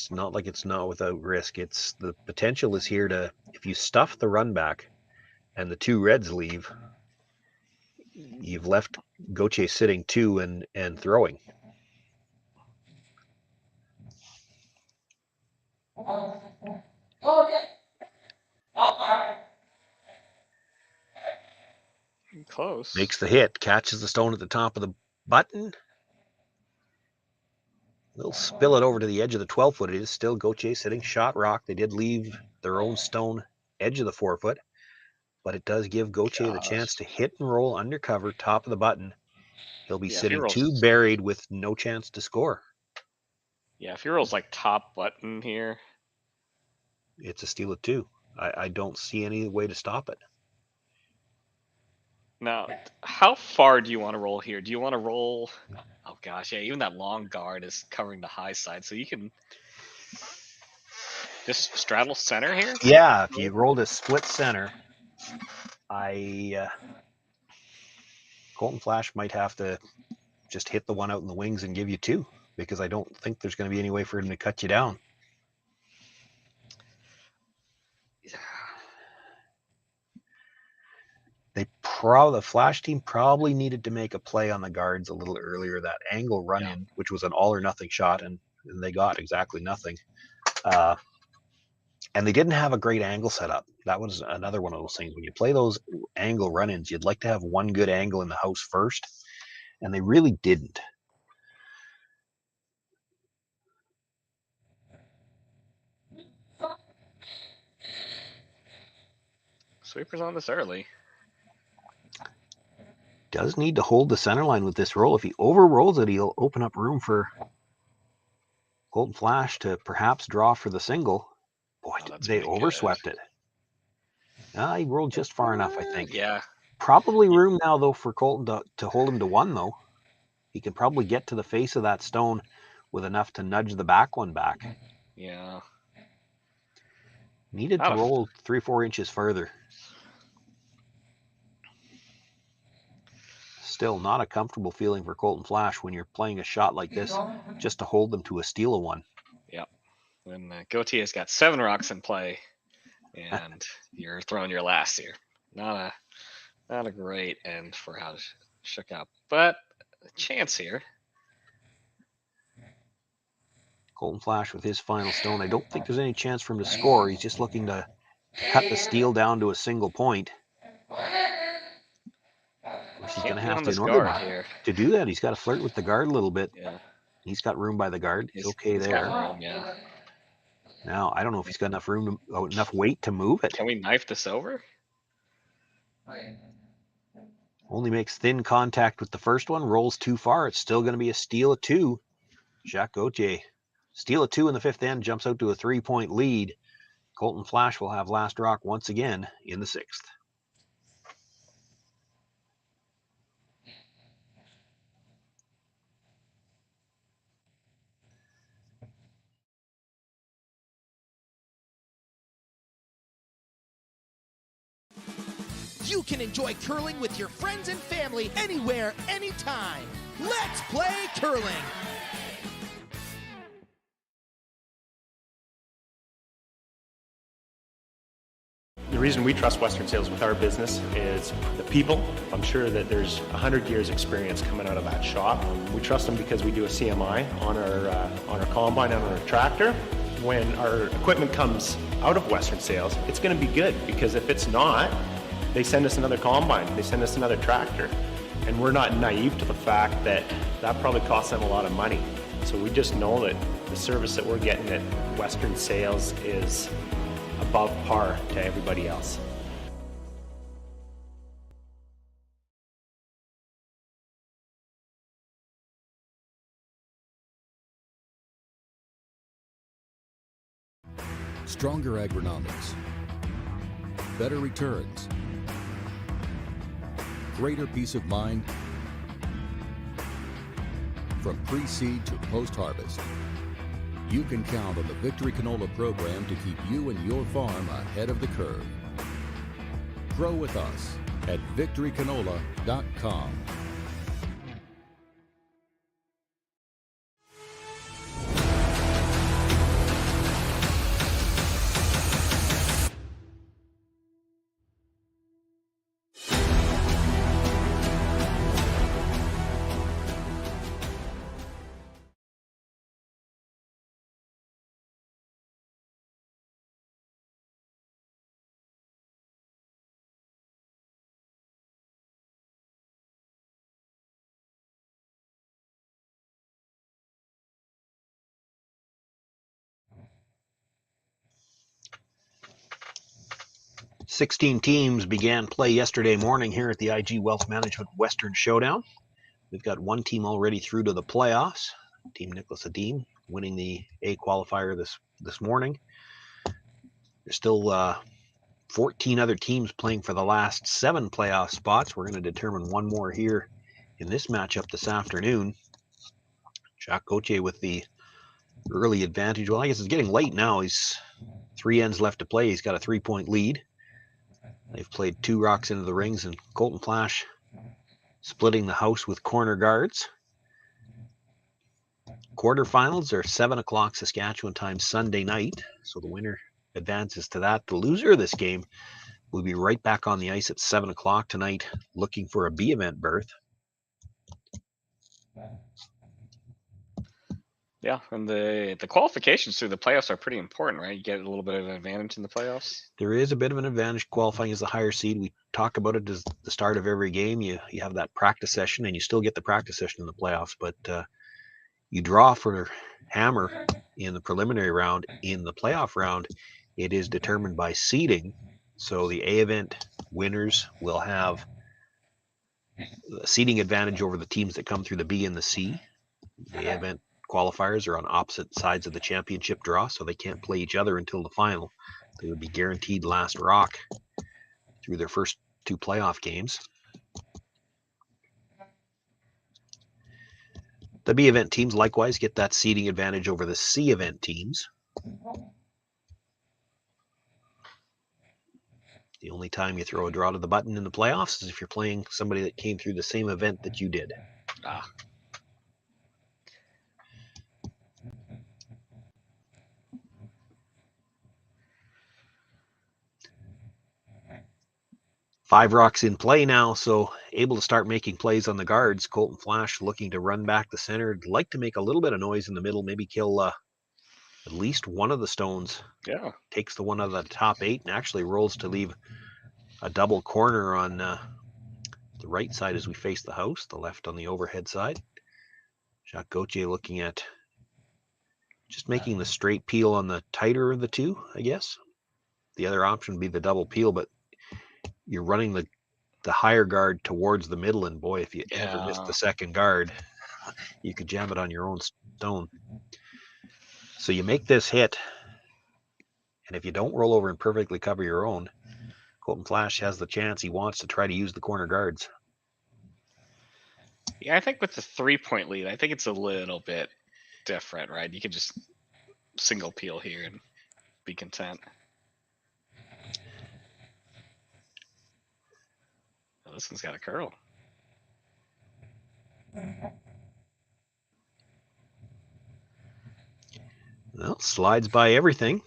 not like it's not without risk. It's the potential is here to, if you stuff the run back and the two reds leave, you've left Gauthier sitting two and throwing. Close. Makes the hit, catches the stone at the top of the button. They'll spill it over to the edge of the 12-foot. It is still Gauthier sitting shot rock. They did leave their own stone edge of the 4-foot, but it does give Gauthier the chance to hit and roll undercover, top of the button. He'll be sitting two buried with no chance to score. Yeah, if he rolls like top button here, it's a steal of two. I don't see any way to stop it. Now, how far do you want to roll here? Do you want to roll? Oh gosh, yeah, even that long guard is covering the high side, so you can just straddle center here. Yeah, if you rolled a split center, Colton Flasch might have to just hit the one out in the wings and give you two, because I don't think there's going to be any way for him to cut you down. The Flash team probably needed to make a play on the guards a little earlier. That angle run in, which was an all or nothing shot, and they got exactly nothing. And they didn't have a great angle set up. That was another one of those things. When you play those angle run-ins, you'd like to have one good angle in the house first, and they really didn't. Sweepers on this early. Does need to hold the center line with this roll. If he over rolls it, he'll open up room for Colton Flasch to perhaps draw for the single. Boy, they overswept it. He rolled just far enough, I think. Yeah. Probably room now, though, for Colton to hold him to one, though. He can probably get to the face of that stone with enough to nudge the back one back. Yeah. Needed to roll 3-4 inches further. Still not a comfortable feeling for Colton Flasch when you're playing a shot like this, just to hold them to a steal of one. Yep. When Gauthier's got 7 rocks in play, and you're throwing your last here. Not a great end for how it shook out, but a chance here. Colton Flasch with his final stone. I don't think there's any chance for him to score. He's just looking to cut the steal down to a single point. He's going to have to, in order to do that, he's got to flirt with the guard a little bit. Yeah. He's got room by the guard. He's okay there. Got room, yeah. Now, I don't know if he's got enough room, enough weight to move it. Can we knife this over? Only makes thin contact with the first one, rolls too far. It's still going to be a steal of 2. Jacques Gauthier. Steal of 2 in the 5th end, jumps out to a 3-point lead. Colton Flasch will have last rock once again in the 6th. You can enjoy curling with your friends and family anywhere, anytime. Let's play curling. The reason we trust Western Sales with our business is the people. I'm sure that there's 100 years experience coming out of that shop. We trust them because we do a CMI on our combine and on our tractor. When our equipment comes out of Western Sales, it's going to be good, because if it's not, they send us another combine, they send us another tractor. And we're not naive to the fact that that probably costs them a lot of money. So we just know that the service that we're getting at Western Sales is above par to everybody else. Stronger agronomics, better returns, greater peace of mind from pre-seed to post-harvest. You can count on the Victory Canola program to keep you and your farm ahead of the curve. Grow with us at victorycanola.com. "16 teams began play yesterday morning here at the IG Wealth Management Western Showdown. We've got one team already through to the playoffs. Team Nicholas Adim winning the A qualifier this morning. There's still 14 other teams playing for the last 7 playoff spots. We're going to determine one more here in this matchup this afternoon. Jacques Gauthier with the early advantage. Well, I guess it's getting late now. He's 3 ends left to play. He's got a 3-point lead. They've played 2 rocks into the rings, and Colton Flasch splitting the house with corner guards. Quarterfinals are 7 o'clock Saskatchewan time Sunday night, so the winner advances to that. The loser of this game will be right back on the ice at 7 o'clock tonight, looking for a B event berth. Yeah, and the qualifications through the playoffs are pretty important, right? You get a little bit of an advantage in the playoffs. There is a bit of an advantage qualifying as the higher seed. We talk about it as the start of every game. You have that practice session, and you still get the practice session in the playoffs, but you draw for hammer in the preliminary round. In the playoff round, it is determined by seeding. So the A event winners will have a seeding advantage over the teams that come through the B and the C. The A event qualifiers are on opposite sides of the championship draw, so they can't play each other until the final. They would be guaranteed last rock through their first 2 playoff games. The B event teams likewise get that seeding advantage over the C event teams. The only time you throw a draw to the button in the playoffs is if you're playing somebody that came through the same event that you did. Ah. 5 rocks in play now, so able to start making plays on the guards. Colton Flasch looking to run back the center. Like to make a little bit of noise in the middle, maybe kill at least one of the stones. Yeah. Takes the one out of the top 8 and actually rolls to leave a double corner on the right side as we face the house, the left on the overhead side. Jacques Gauthier looking at just making the straight peel on the tighter of the 2, I guess. The other option would be the double peel, but you're running the higher guard towards the middle, and boy, if you ever missed the second guard, you could jam it on your own stone. So you make this hit, and if you don't roll over and perfectly cover your own, Colton Flasch has the chance he wants to try to use the corner guards. Yeah, I think with the 3-point lead, I think it's a little bit different, right? You can just single peel here and be content. Oh, this one's got a curl. Well, slides by everything.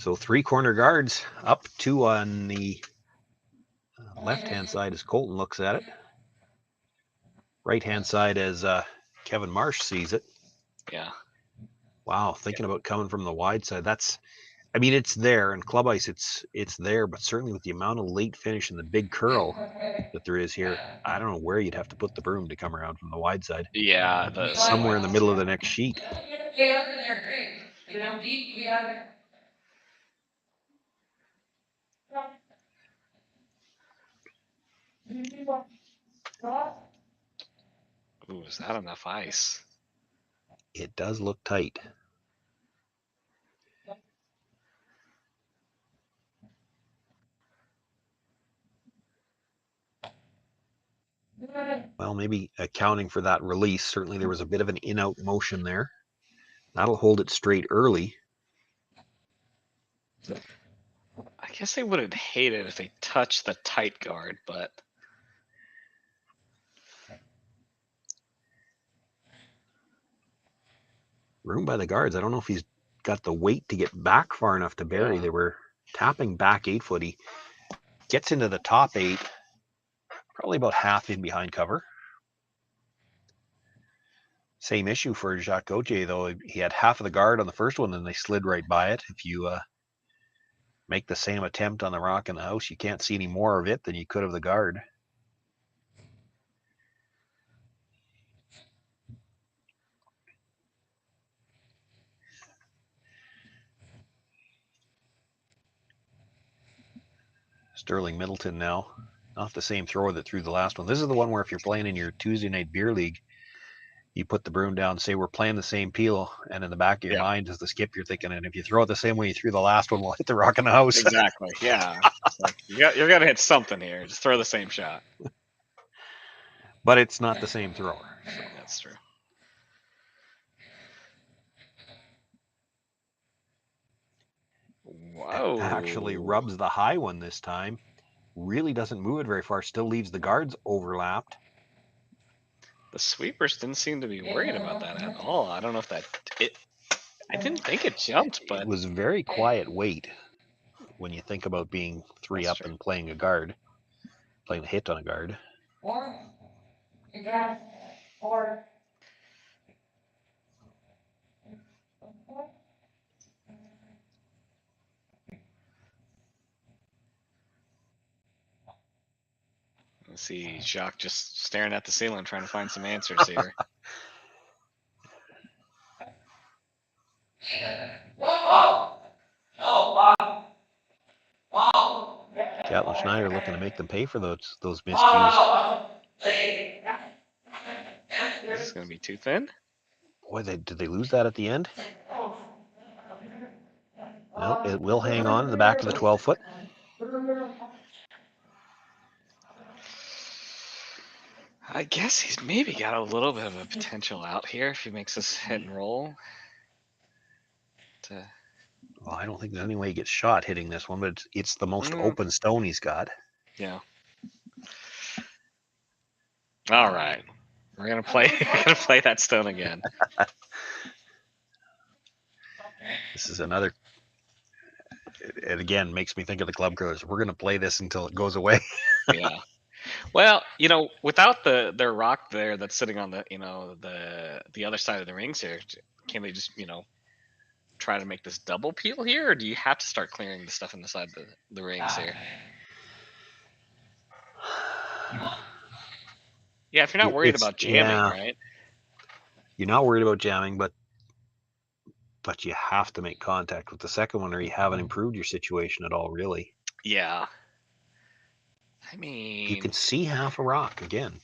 So 3 corner guards up, 2 on the left-hand side as Colton looks at it. Right-hand side as Kevin Marsh sees it. Yeah. Wow, thinking about coming from the wide side. I mean, it's there, and club ice, it's there, but certainly with the amount of late finish and the big curl that there is here, I don't know where you'd have to put the broom to come around from the wide side. Yeah, Somewhere in the middle of the next sheet. Ooh, is that enough ice? It does look tight. Well, maybe accounting for that release, certainly there was a bit of an in-out motion there. That'll hold it straight early. I guess they wouldn't hate it if they touched the tight guard, but Room by the guards. I don't know if he's got the weight to get back far enough to bury. Yeah. They were tapping back 8 foot. He gets into the top 8, probably about half in behind cover. Same issue for Jacques Gauthier, though. He had half of the guard on the first one, and they slid right by it. If you make the same attempt on the rock in the house, you can't see any more of it than you could of the guard. Sterling Middleton now. Not the same thrower that threw the last one. This is the one where if you're playing in your Tuesday night beer league, you put the broom down, say we're playing the same peel, and in the back of your mind as the skip, you're thinking, and if you throw it the same way you threw the last one, we'll hit the rock in the house. Exactly. Yeah. It's like, you're gonna hit something here. Just throw the same shot. But it's not the same thrower. So. That's true. Whoa. Actually rubs the high one this time. Really doesn't move it very far. Still leaves the guards overlapped. The sweepers didn't seem to be worried about that at all. I don't know if I didn't think it jumped, but it was very quiet weight when you think about being 3 up and playing a guard, playing a hit on a guard. Let's see, Jacques just staring at the ceiling, trying to find some answers here. Catlin Schneider looking to make them pay for those miscues. This is going to be too thin. Boy, did they lose that at the end? No, it will hang on in the back of the 12 foot. I guess he's maybe got a little bit of a potential out here if he makes this hit and roll. Well, I don't think there's any way he gets shot hitting this one, but it's the most open stone he's got. Yeah. All right, we're gonna play. We're gonna play that stone again. This is another. It again makes me think of the club curlers. We're gonna play this until it goes away. Yeah. Well, without their rock there that's sitting on the the other side of the rings here, can they just try to make this double peel here, or do you have to start clearing the stuff in the side of the rings here? Yeah, if you're not worried about jamming, right? You're not worried about jamming, but you have to make contact with the second one, or you haven't improved your situation at all, really. Yeah. I mean, you can see half a rock again.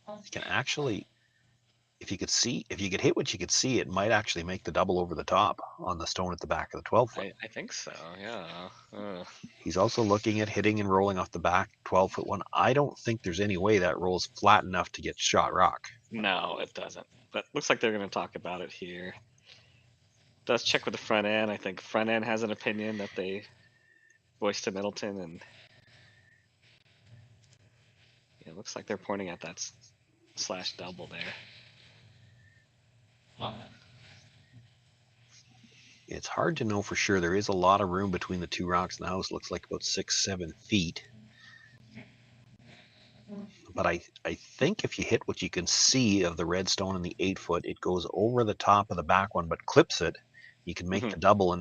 You can actually, if you could hit what you could see, it might actually make the double over the top on the stone at the back of the 12 foot. I think so, yeah. He's also looking at hitting and rolling off the back 12 foot one. I don't think there's any way that rolls flat enough to get shot rock. No, it doesn't. But looks like they're going to talk about it here. Does check with the front end. I think front end has an opinion that they voiced to Middleton, and it looks like they're pointing at that slash double there. It's hard to know for sure. There is a lot of room between the two rocks in the house. Looks like about 6-7 feet. But I think if you hit what you can see of the red stone in the 8-foot, it goes over the top of the back one, but clips it. You can make the double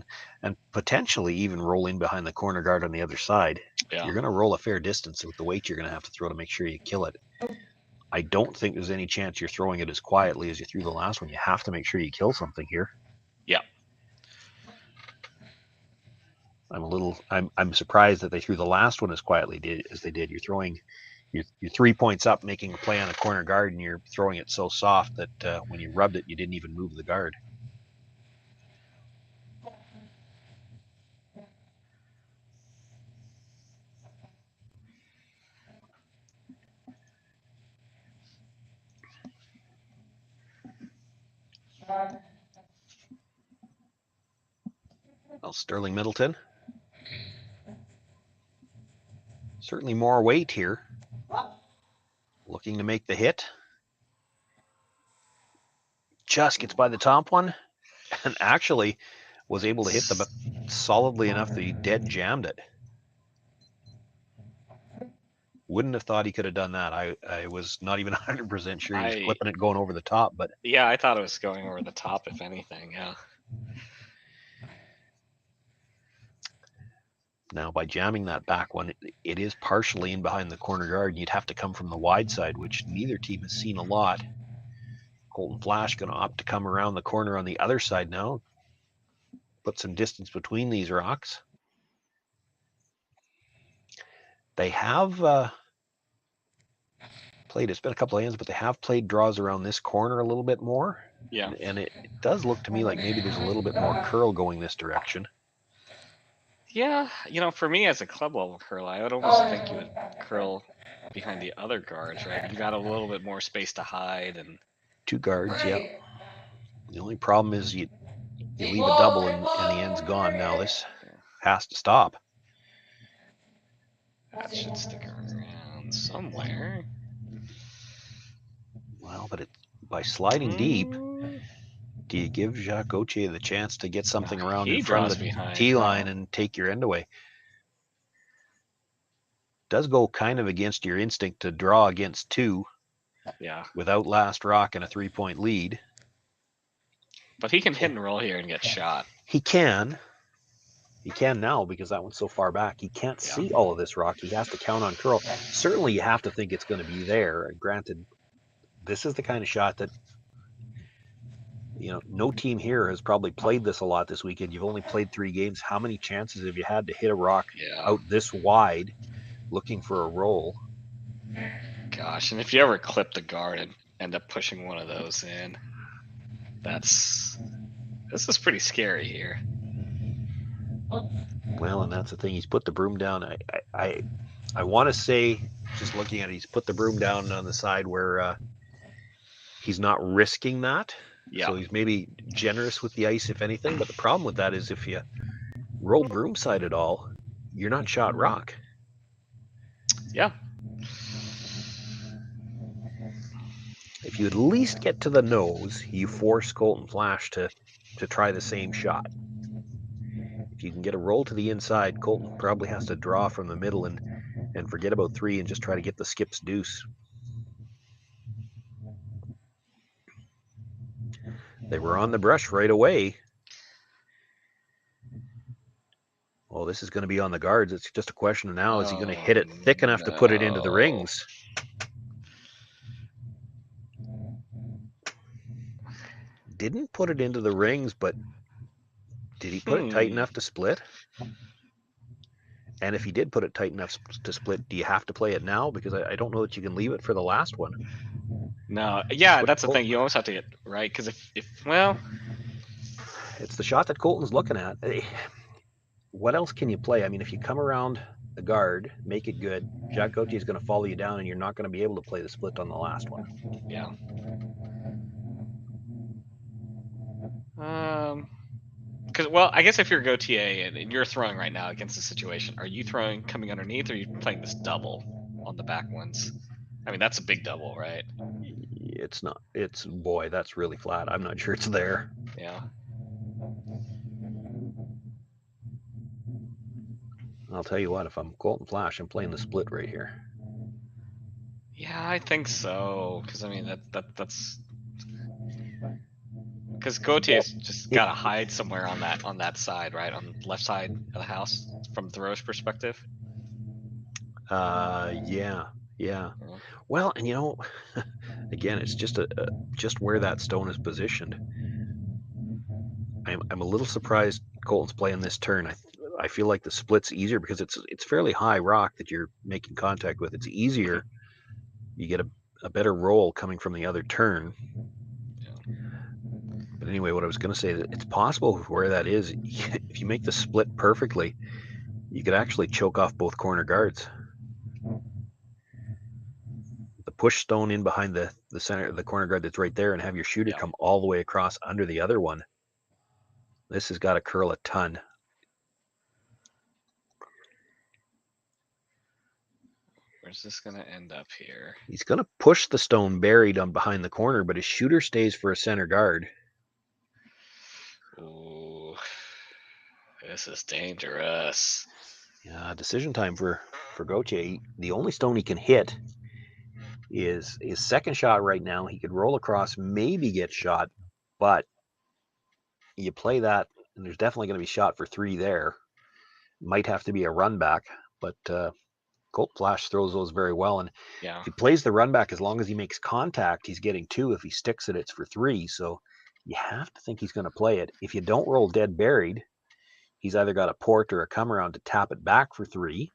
and potentially even roll in behind the corner guard on the other side. Yeah. You're going to roll a fair distance with the weight you're going to have to throw to make sure you kill it. I don't think there's any chance you're throwing it as quietly as you threw the last one. You have to make sure you kill something here. Yeah. I'm surprised that they threw the last one as quietly as they did. You're throwing you're 3 points up, making a play on a corner guard, and you're throwing it so soft that when you rubbed it, you didn't even move the guard. Well, Sterling Middleton. Certainly more weight here. Looking to make the hit. Just gets by the top one and actually was able to hit the solidly enough that he dead jammed it. Wouldn't have thought he could have done that. I was not even 100% sure he was flipping it going over the top, but yeah, I thought it was going over the top, if anything. Yeah. Now by jamming that back one, it is partially in behind the corner guard. You'd have to come from the wide side, which neither team has seen a lot. Colton Flasch going to opt to come around the corner on the other side now. Put some distance between these rocks. They have played, it's been a couple of hands, but they have played draws around this corner a little bit more. Yeah. And it does look to me like maybe there's a little bit more curl going this direction. Yeah, for me as a club level curl, I would almost think you would curl behind the other guards, right? You got a little bit more space to hide and 2 guards, yeah. The only problem is you leave a double and the end's gone. Now this has to stop. That should stick around somewhere. Well, but by sliding deep, do you give Jacques Gauthier the chance to get something around in front of the tee line and take your end away? Does go kind of against your instinct to draw against 2. Yeah. Without last rock and a 3-point lead. But he can hit and roll here and get shot. He can. He can now because that one's so far back. He can't see all of this rock. He has to count on curl. Certainly you have to think it's going to be there. Granted, this is the kind of shot that, no team here has probably played this a lot this weekend. You've only played 3 games. How many chances have you had to hit a rock out this wide looking for a roll? Gosh, and if you ever clip the guard and end up pushing one of those in, this is pretty scary here. Well, and that's the thing. He's put the broom down. I want to say, just looking at it, he's put the broom down on the side where he's not risking that. Yeah. So he's maybe generous with the ice, if anything. But the problem with that is if you roll broom side at all, you're not shot rock. Yeah. If you at least get to the nose, you force Colton Flasch to try the same shot. If you can get a roll to the inside, Colton probably has to draw from the middle and forget about 3 and just try to get the skip's deuce. They were on the brush right away. Oh, this is going to be on the guards. It's just a question of now, is he going to hit it thick enough to put it into the rings? Didn't put it into the rings, but did he put it tight enough to split? And if he did put it tight enough to split, do you have to play it now? Because I don't know that you can leave it for the last one. No, yeah, that's the thing. You always have to get right, because well, it's the shot that Colton's looking at. What else can you play? I mean, if you come around the guard, make it good, Jacques Gauthier is going to follow you down, and you're not going to be able to play the split on the last one. Yeah. Because, well, I guess if you're Gauthier and you're throwing right now against the situation, are you throwing coming underneath, or are you playing this double on the back ones? I mean, that's a big double, right? It's not. Boy, that's really flat. I'm not sure it's there. Yeah. I'll tell you what, if I'm Colton Flasch, I'm playing the split right here. Yeah, I think so. Because I mean, that's because Gauthier's just got to hide somewhere on that side, right, on the left side of the house from the thrower's perspective. Yeah. Well, and again, it's just just where that stone is positioned. I'm a little surprised Colton's playing this turn. I feel like the split's easier because it's fairly high rock that you're making contact with. It's easier. You get a better roll coming from the other turn. But anyway, what I was going to say, that it's possible where that is, if you make the split perfectly, you could actually choke off both corner guards. The push stone in behind the center, the corner guard that's right there, and have your shooter come all the way across under the other one. This has got to curl a ton. Where's this going to end up here? He's going to push the stone buried on behind the corner, but his shooter stays for a center guard. Ooh, this is dangerous. Yeah, decision time for Gauthier. The only stone he can hit is his second shot right now. He could roll across, maybe get shot, but you play that, and there's definitely going to be shot for 3 there. Might have to be a run back, but Colt Flasch throws those very well. And if he plays the run back, as long as he makes contact, he's getting 2. If he sticks it, it's for 3. So you have to think he's going to play it. If you don't roll dead buried, he's either got a port or a come around to tap it back for 3.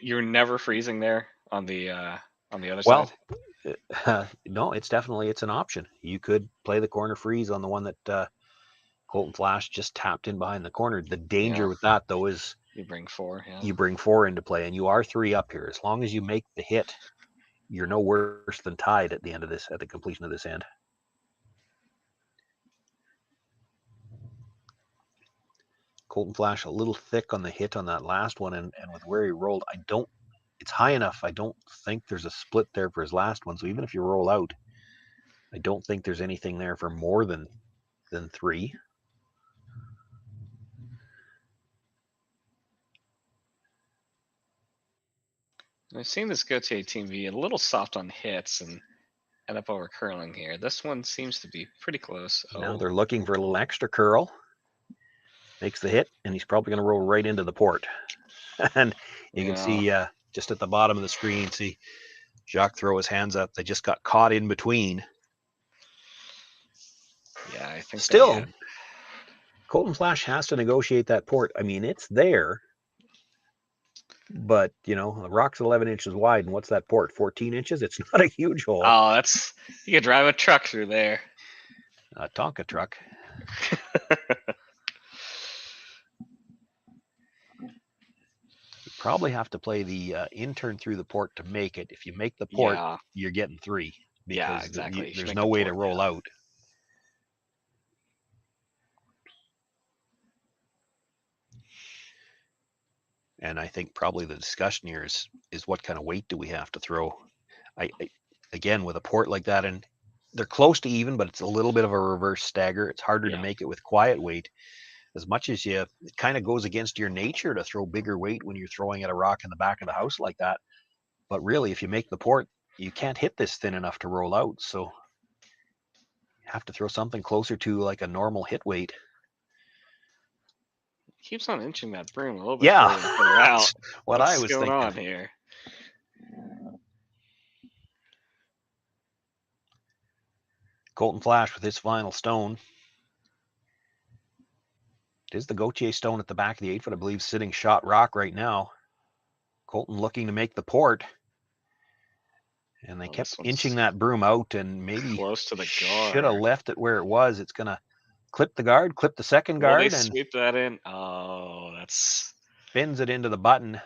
You're never freezing there on the other side. No, it's an option. You could play the corner freeze on the one that Colton Flasch just tapped in behind the corner. The danger with that, though, is you bring 4. Yeah. You bring 4 into play, and you are 3 up here. As long as you make the hit, you're no worse than tied at the end of this, at the completion of this end. Colton Flasch a little thick on the hit on that last one, and with where he rolled, it's high enough. I don't think there's a split there for his last one. So even if you roll out, I don't think there's anything there for more than 3. I've seen this Gauthier team be a little soft on hits and end up over curling here. This one seems to be pretty close. Now they're looking for a little extra curl. Makes the hit, and he's probably going to roll right into the port. And you can see just at the bottom of the screen, see Jacques throw his hands up. They just got caught in between. Yeah, I think still, Colton Flasch has to negotiate that port. I mean, it's there, but the rock's 11 inches wide, and what's that port? 14 inches? It's not a huge hole. Oh, you could drive a truck through there. A Tonka truck. Probably have to play the in-turn through the port to make it. If you make the port, you're getting 3. Yeah, exactly. There's no way to roll out. And I think probably the discussion here is what kind of weight do we have to throw? I again, with a port like that, and they're close to even, but it's a little bit of a reverse stagger. It's harder to make it with quiet weight. As much as it kind of goes against your nature to throw bigger weight when you're throwing at a rock in the back of the house like that. But really, if you make the port, you can't hit this thin enough to roll out. So you have to throw something closer to like a normal hit weight. Keeps on inching that broom a little bit. Yeah, out. What's I was going thinking. On here? Colton Flasch with his final stone. It is the Gauthier stone at the back of the 8-foot, I believe, sitting shot rock right now. Colton looking to make the port. And they kept inching that broom out, and maybe close to the should have left it where it was. It's going to clip the guard, clip the second guard, and sweep that in. Oh, that's spins it into the button.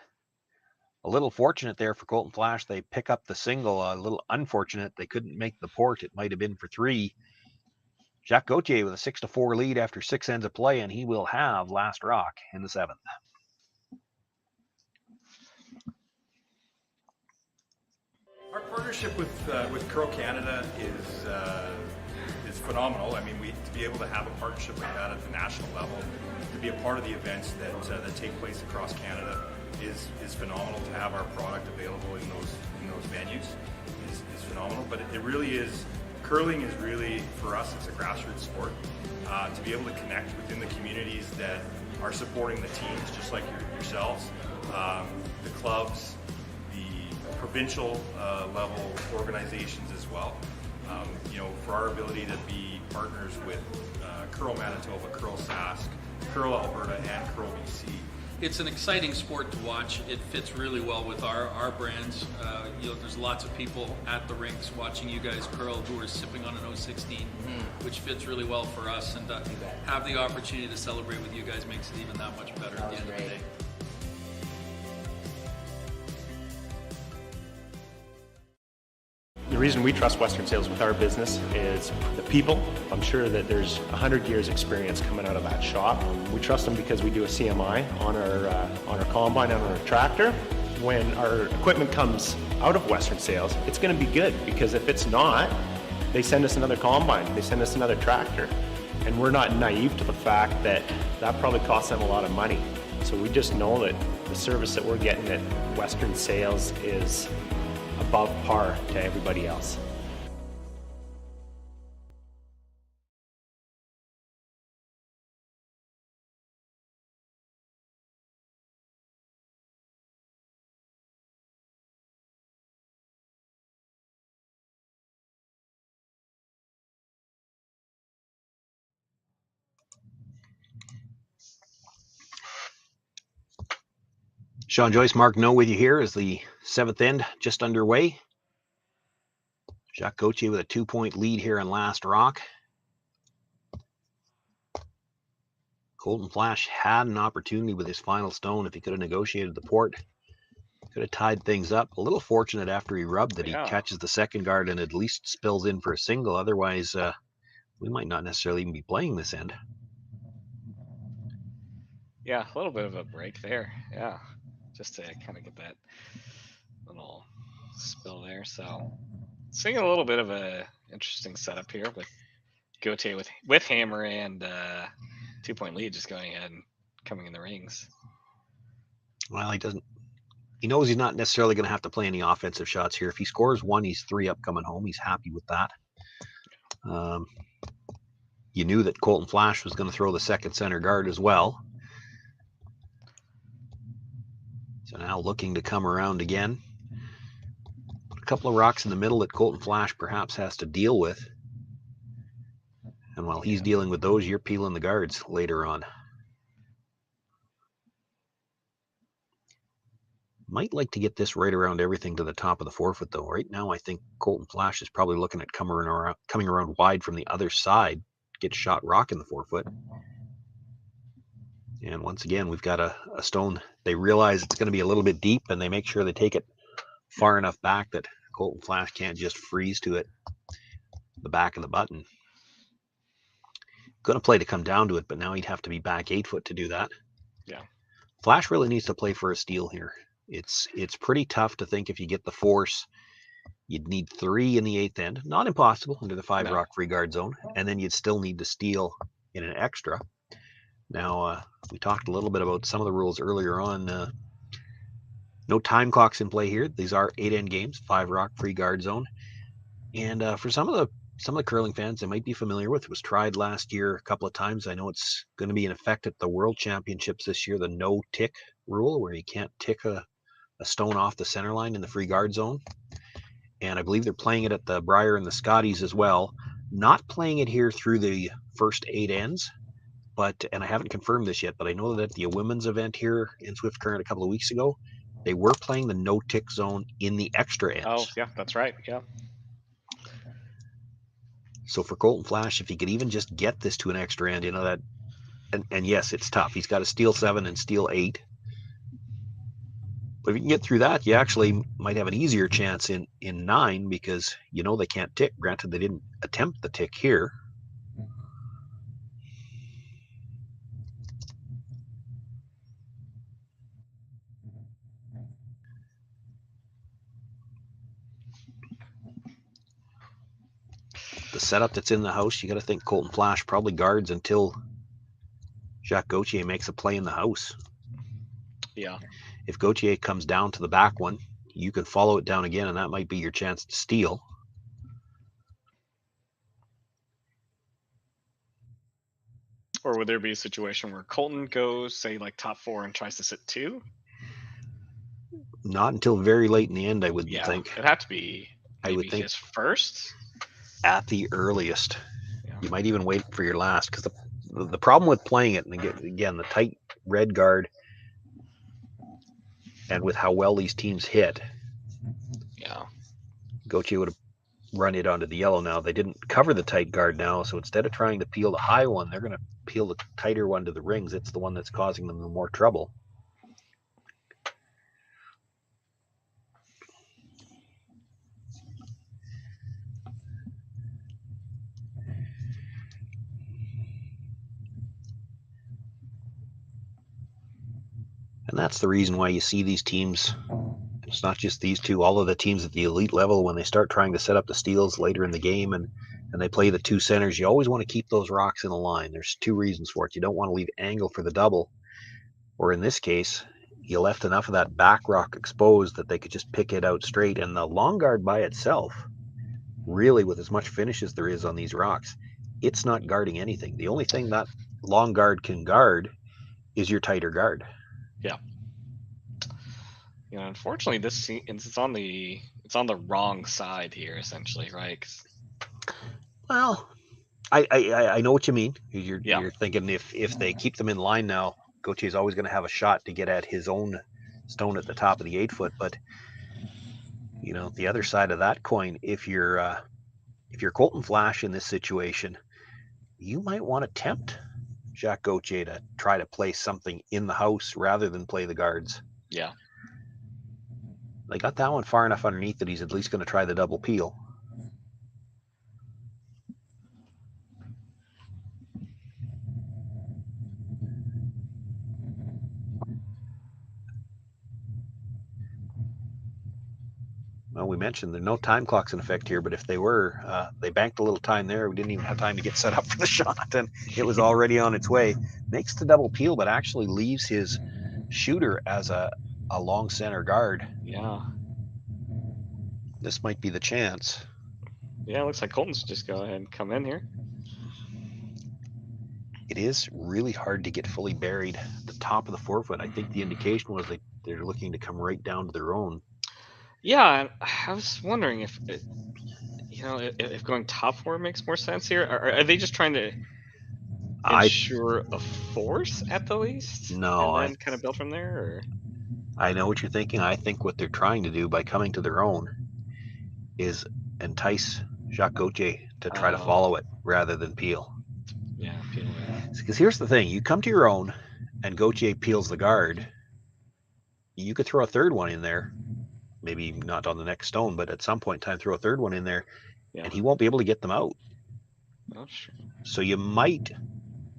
A little fortunate there for Colton Flasch. They pick up the single. A little unfortunate they couldn't make the port. It might have been for 3. Jacques Gauthier with a 6-4 lead after 6 ends of play, and he will have last rock in the 7th. Our partnership with Curl Canada is phenomenal. I mean, to be able to have a partnership like that at the national level, to be a part of the events that take place across Canada is phenomenal. To have our product available in those venues is phenomenal. But it really is, curling is really, for us, it's a grassroots sport. To be able to connect within the communities that are supporting the teams, just like yourselves, the clubs, the provincial level organizations as well. For our ability to be partners with Curl Manitoba, Curl Sask, Curl Alberta, and Curl BC. It's an exciting sport to watch. It fits really well with our brands. There's lots of people at the rinks watching you guys curl who are sipping on an 016, which fits really well for us. And have the opportunity to celebrate with you guys makes it even that much better at the end of the day. The reason we trust Western Sales with our business is the people. I'm sure that there's 100 years experience coming out of that shop. We trust them because we do a CMI on our combine and on our tractor. When our equipment comes out of Western Sales, it's going to be good, because if it's not, they send us another combine, they send us another tractor. And we're not naive to the fact that that probably costs them a lot of money. So we just know that the service that we're getting at Western Sales is above par to everybody else. Sean Joyce, Mark No with you here as the 7th end just underway. Jacques Gauthier with a 2-point lead here on last rock. Colton Flasch had an opportunity with his final stone. If he could have negotiated the port, could have tied things up. A little fortunate after he rubbed that he catches the second guard and at least spills in for a single. Otherwise, we might not necessarily even be playing this end. Yeah, a little bit of a break there. Yeah, just to kind of get that little spill there. So seeing a little bit of a interesting setup here with Gauthier with hammer and 2-point lead just going ahead and coming in the rings. Well, he knows he's not necessarily going to have to play any offensive shots here. If he scores one, he's 3 up coming home. He's happy with that. You knew that Colton Flasch was going to throw the second center guard as well. So now looking to come around again. A couple of rocks in the middle that Colton Flasch perhaps has to deal with. And while he's dealing with those, you're peeling the guards later on. Might like to get this right around everything to the top of the forefoot, though. Right now, I think Colton Flasch is probably looking at coming around wide from the other side, get shot rock in the forefoot. And once again, we've got a stone. They realize it's going to be a little bit deep, and they make sure they take it far enough back that Colton Flasch can't just freeze to it, the back of the button. Going to play to come down to it, but now he'd have to be back 8 foot to do that. Yeah. Flasch really needs to play for a steal here. It's pretty tough to think if you get the force, you'd need 3 in the 8th end. Not impossible under the 5 rock free guard zone, and then you'd still need to steal in an extra. Now, we talked a little bit about some of the rules earlier on. No time clocks in play here. These are 8-end games, 5 rock free guard zone. And for some of the curling fans they might be familiar with, it was tried last year a couple of times. I know it's going to be in effect at the World Championships this year, the no tick rule, where you can't tick a stone off the center line in the free guard zone. And I believe they're playing it at the Brier and the Scotties as well. Not playing it here through the first 8 ends, and I haven't confirmed this yet, but I know that at the women's event here in Swift Current a couple of weeks ago, they were playing the no tick zone in the extra ends. Oh, yeah, that's right. Yeah. So for Colton Flasch, if he could even just get this to an extra end, that, and yes, it's tough. He's got to steal 7 and steal 8. But if you can get through that, you actually might have an easier chance in 9, because they can't tick. Granted, they didn't attempt the tick here. the setup that's in the house, you got to think Colton Flasch probably guards until Jacques Gauthier makes a play in the house. Yeah. If Gauthier comes down to the back one, you can follow it down again, and that might be your chance to steal. Or would there be a situation where Colton goes, say, like top 4 and tries to sit 2? Not until very late in the end, I would think. It'd have to be I would maybe think his first. at the earliest. Yeah. You might even wait for your last, because the problem with playing it, and again, the tight red guard, and with how well these teams hit, Yeah. Gauthier would have run it onto the yellow now. They didn't cover the tight guard now, so instead of trying to peel the high one, they're going to peel the tighter one to the rings. It's the one that's causing them the more trouble. And that's the reason why you see these teams. It's not just these two. All of the teams at the elite level, when they start trying to set up the steals later in the game and they play the two centers, you always want to keep those rocks in a line. There's two reasons for it. You don't want to leave angle for the double, or in this case, you left enough of that back rock exposed that they could just pick it out straight. And the long guard by itself, really, with as much finish as there is on these rocks, it's not guarding anything. The only thing that long guard can guard is your tighter guard. Yeah. Unfortunately, it's on the wrong side here, essentially, right? Well, I know what you mean. You're thinking if they keep them in line now, Gauthier is always going to have a shot to get at his own stone at the top of the 8-foot. But the other side of that coin, if you're Colton Flasch in this situation, you might want to tempt Jacques Gauthier to try to play something in the house rather than play the guards. Yeah. They got that one far enough underneath that he's at least going to try the double peel. Well, we mentioned there's no time clocks in effect here, but if they were, they banked a little time there. We didn't even have time to get set up for the shot, and it was already on its way. Makes the double peel, but actually leaves his shooter as a long center guard. Yeah. This might be the chance. Yeah, it looks like Colton's just go ahead and come in here. It is really hard to get fully buried at the top of the 4-foot. I think the indication was they're looking to come right down to their own. Yeah, I was wondering if going top 4 makes more sense here. Are they just trying to ensure a fourth at the least? No, and then kind of build from there. Or? I know what you're thinking. I think what they're trying to do by coming to their own is entice Jacques Gauthier to try to follow it rather than peel. Yeah, peel it. Because here's the thing: you come to your own, and Gauthier peels the guard. You could throw a third one in there. Maybe not on the next stone, but at some point in time, throw a third one in there, and he won't be able to get them out. Oh, sure. So you might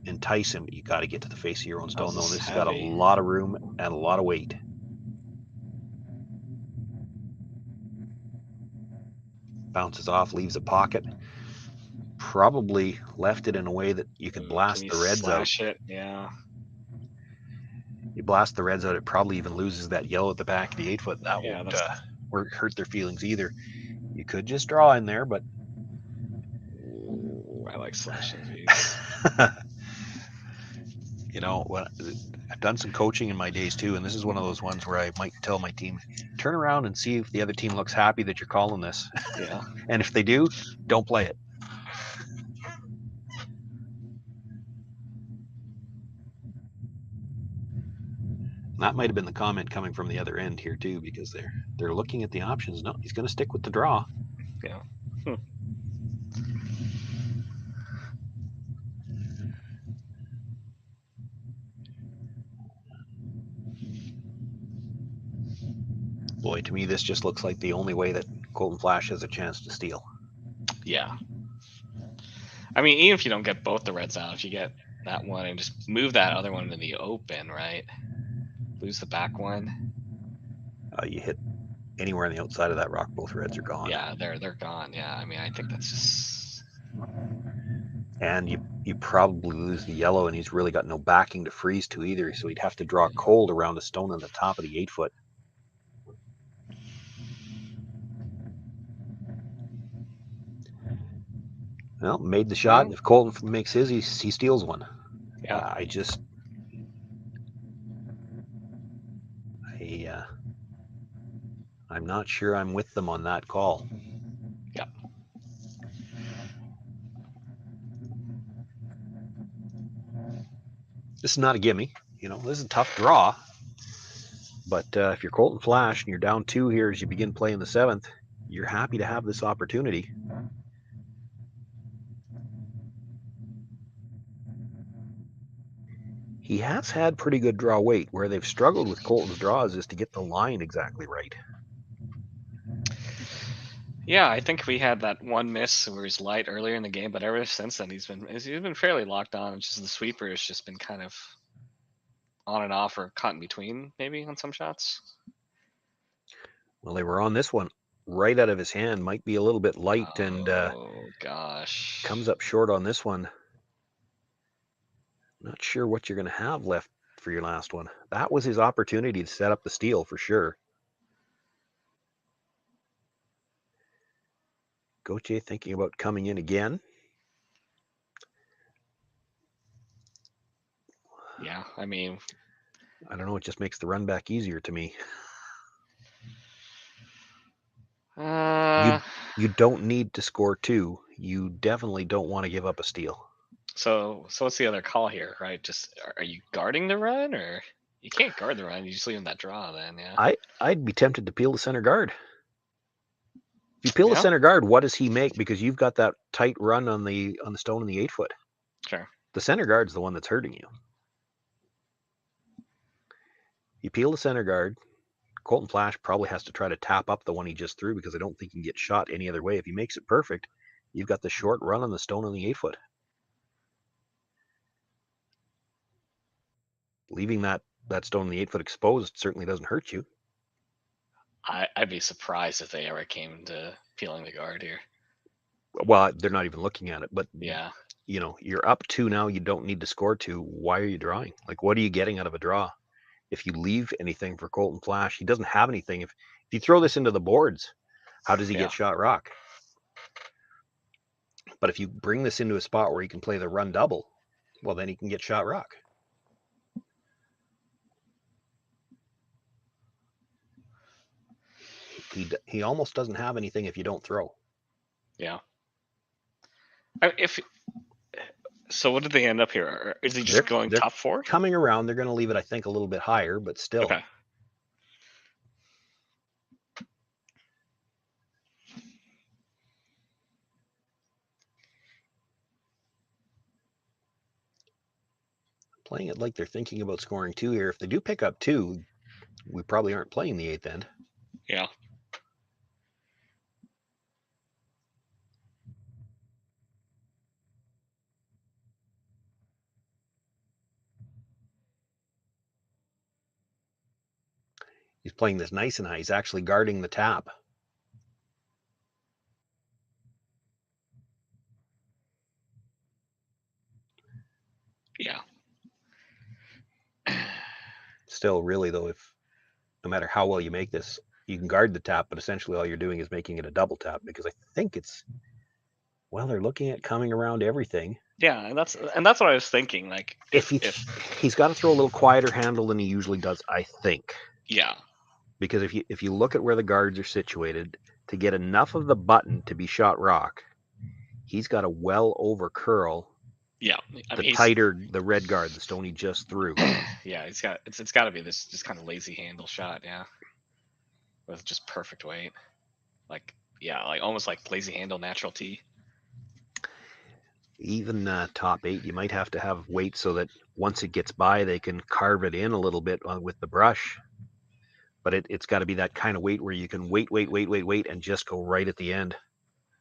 entice him. You got to get to the face of your own stone, though. This has got a heavy. lot of room and a lot of weight. Bounces off, leaves a pocket. Probably left it in a way that you can blast the reds out. It? Yeah. You blast the reds out, it probably even loses that yellow at the back of the 8-foot. That won't hurt their feelings either. You could just draw in there, but I like slashing these. When I've done some coaching in my days too, and this is one of those ones where I might tell my team, turn around and see if the other team looks happy that you're calling this. Yeah. And if they do, don't play it. That might have been the comment coming from the other end here too, because they're looking at the options. No, he's going to stick with the draw. Yeah. Boy, to me, this just looks like the only way that Colton Flasch has a chance to steal. Yeah. I mean, even if you don't get both the reds out, if you get that one and just move that other one to the open, right? Lose the back one. You hit anywhere on the outside of that rock, both reds are gone. Yeah, they're gone. Yeah, I mean, I think that's just And you probably lose the yellow, and he's really got no backing to freeze to either, so he'd have to draw cold around a stone on the top of the 8-foot. Well, made the shot, and if Colton makes his, he steals one. Yeah. I'm not sure I'm with them on that call. Yeah. This is not a gimme. This is a tough draw. But if you're Colton Flasch and you're down 2 here as you begin playing the 7th, you're happy to have this opportunity. He has had pretty good draw weight. Where they've struggled with Colton's draws is to get the line exactly right. Yeah, I think we had that one miss where he's light earlier in the game, but ever since then he's been fairly locked on. It's just the sweeper has just been kind of on and off or caught in between, maybe on some shots. Well, they were on this one right out of his hand. Might be a little bit light, and gosh, comes up short on this one. Not sure what you're going to have left for your last one. That was his opportunity to set up the steal for sure. Gauthier thinking about coming in again. Yeah, I mean, I don't know. It just makes the run back easier to me. You don't need to score 2. You definitely don't want to give up a steal. So what's the other call here, right? Just are you guarding the run, or you can't guard the run? You just leave him that draw, then, yeah. I'd be tempted to peel the center guard. If you peel the center guard, what does he make? Because you've got that tight run on the stone in the 8-foot. Sure. The center guard's the one that's hurting you. You peel the center guard. Colton Flasch probably has to try to tap up the one he just threw, because I don't think he can get shot any other way. If he makes it perfect, you've got the short run on the stone on the 8-foot. Leaving that stone in the 8-foot exposed certainly doesn't hurt you. I'd be surprised if they ever came to peeling the guard here. Well, they're not even looking at it, but yeah, you're up 2 now. You don't need to score 2. Why are you drawing? Like, what are you getting out of a draw? If you leave anything for Colton Flasch, he doesn't have anything. If you throw this into the boards, how does he get shot rock? But if you bring this into a spot where he can play the run double, well, then he can get shot rock. He almost doesn't have anything if you don't throw. Yeah. So what did they end up here? Is he just going top 4? Coming around, they're going to leave it, I think, a little bit higher, but still. Okay. Playing it like they're thinking about scoring 2 here. If they do pick up 2, we probably aren't playing the 8th end. Yeah. He's playing this nice and high. He's actually guarding the tap. Yeah. Still, really, though, no matter how well you make this, you can guard the tap, but essentially all you're doing is making it a double tap, because I think they're looking at coming around everything. Yeah, and that's what I was thinking. Like, if he's got to throw a little quieter handle than he usually does, I think. Yeah. Because if you look at where the guards are situated, to get enough of the button to be shot rock, he's got to well over curl. Yeah, the red guard, the stone he just threw. Yeah, it's got to be this just kind of lazy handle shot, yeah, with just perfect weight, like almost like lazy handle natural T. Even top 8, you might have to have weight so that once it gets by, they can carve it in a little bit with the brush. But it's got to be that kind of weight where you can wait, and just go right at the end.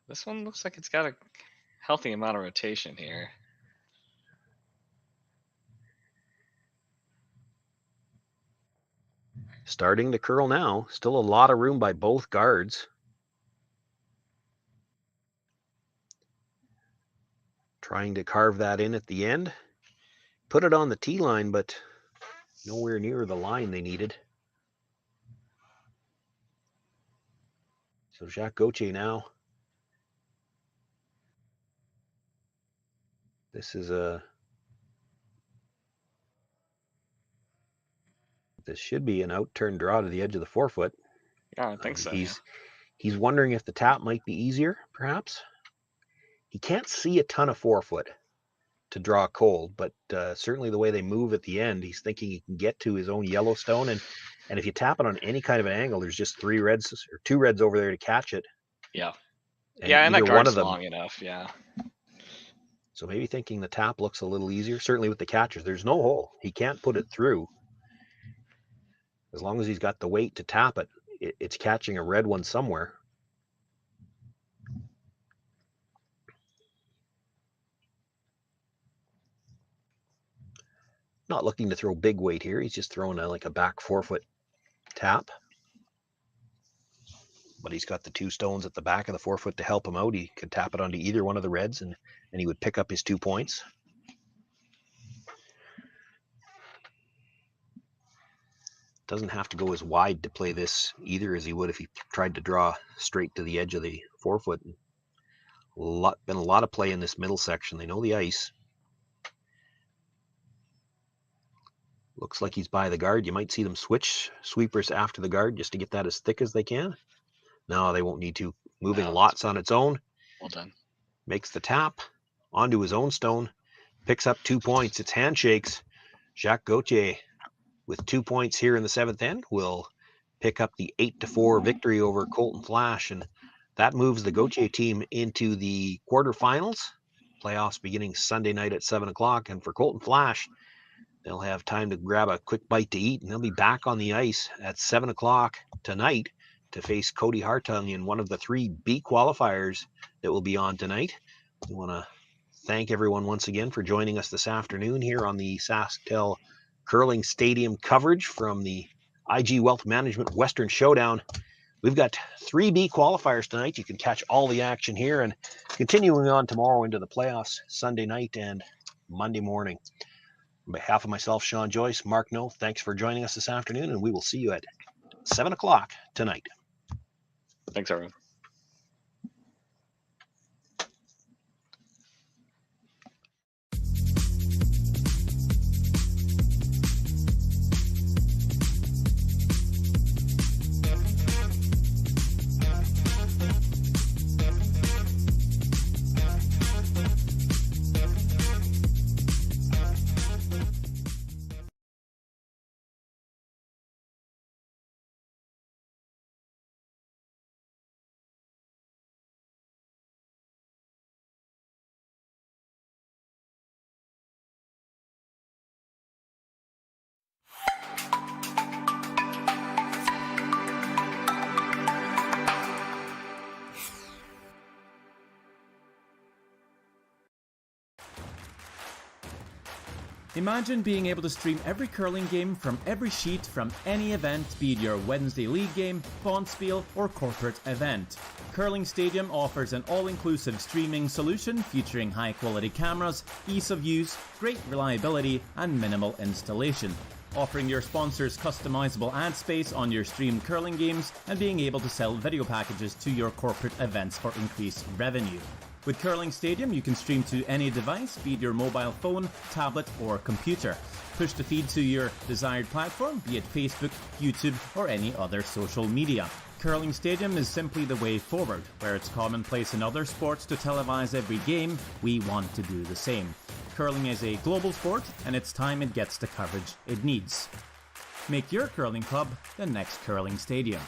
This one looks like it's got a healthy amount of rotation here. Starting to curl now. Still a lot of room by both guards. Trying to carve that in at the end. Put it on the tee line, but nowhere near the line they needed. So Jacques Gauthier now. This is this should be an out-turn draw to the edge of the forefoot. Yeah, I think so. He's wondering if the tap might be easier, perhaps. He can't see a ton of forefoot to draw cold, but certainly the way they move at the end, he's thinking he can get to his own Yellowstone, and if you tap it on any kind of an angle, there's just 3 reds or 2 reds over there to catch it. Yeah. And that one of guard's them, long enough, yeah. So maybe thinking the tap looks a little easier. Certainly with the catchers, there's no hole. He can't put it through. As long as he's got the weight to tap it, it's catching a red one somewhere. Not looking to throw big weight here. He's just throwing like a back forefoot tap. But he's got the 2 stones at the back of the forefoot to help him out. He could tap it onto either one of the reds, and he would pick up his 2 points. Doesn't have to go as wide to play this either as he would if he tried to draw straight to the edge of the forefoot. Been a lot of play in this middle section. They know the ice. Looks like he's by the guard. You might see them switch sweepers after the guard just to get that as thick as they can. No, they won't need to. Moving lots on its own. Well done. Makes the tap onto his own stone. Picks up 2 points. It's handshakes. Jacques Gauthier with 2 points here in the 7th end will pick up the 8-4 victory over Colton Flasch. And that moves the Gauthier team into the quarterfinals. Playoffs beginning Sunday night at 7 o'clock. And for Colton Flasch, they'll have time to grab a quick bite to eat, and they'll be back on the ice at 7 o'clock tonight to face Cody Hartung in one of the 3 B qualifiers that will be on tonight. We want to thank everyone once again for joining us this afternoon here on the SaskTel Curling Stadium coverage from the IG Wealth Management Western Showdown. We've got 3 B qualifiers tonight. You can catch all the action here, and continuing on tomorrow into the playoffs Sunday night and Monday morning. On behalf of myself, Sean Joyce, Mark No, thanks for joining us this afternoon, and we will see you at 7 o'clock tonight. Thanks, everyone. Imagine being able to stream every curling game from every sheet from any event, be it your Wednesday league game, bonspiel, or corporate event. Curling Stadium offers an all-inclusive streaming solution featuring high-quality cameras, ease of use, great reliability, and minimal installation. Offering your sponsors customizable ad space on your streamed curling games and being able to sell video packages to your corporate events for increased revenue. With Curling Stadium, you can stream to any device, be it your mobile phone, tablet, or computer. Push the feed to your desired platform, be it Facebook, YouTube, or any other social media. Curling Stadium is simply the way forward. Where it's commonplace in other sports to televise every game, we want to do the same. Curling is a global sport, and it's time it gets the coverage it needs. Make your curling club the next Curling Stadium.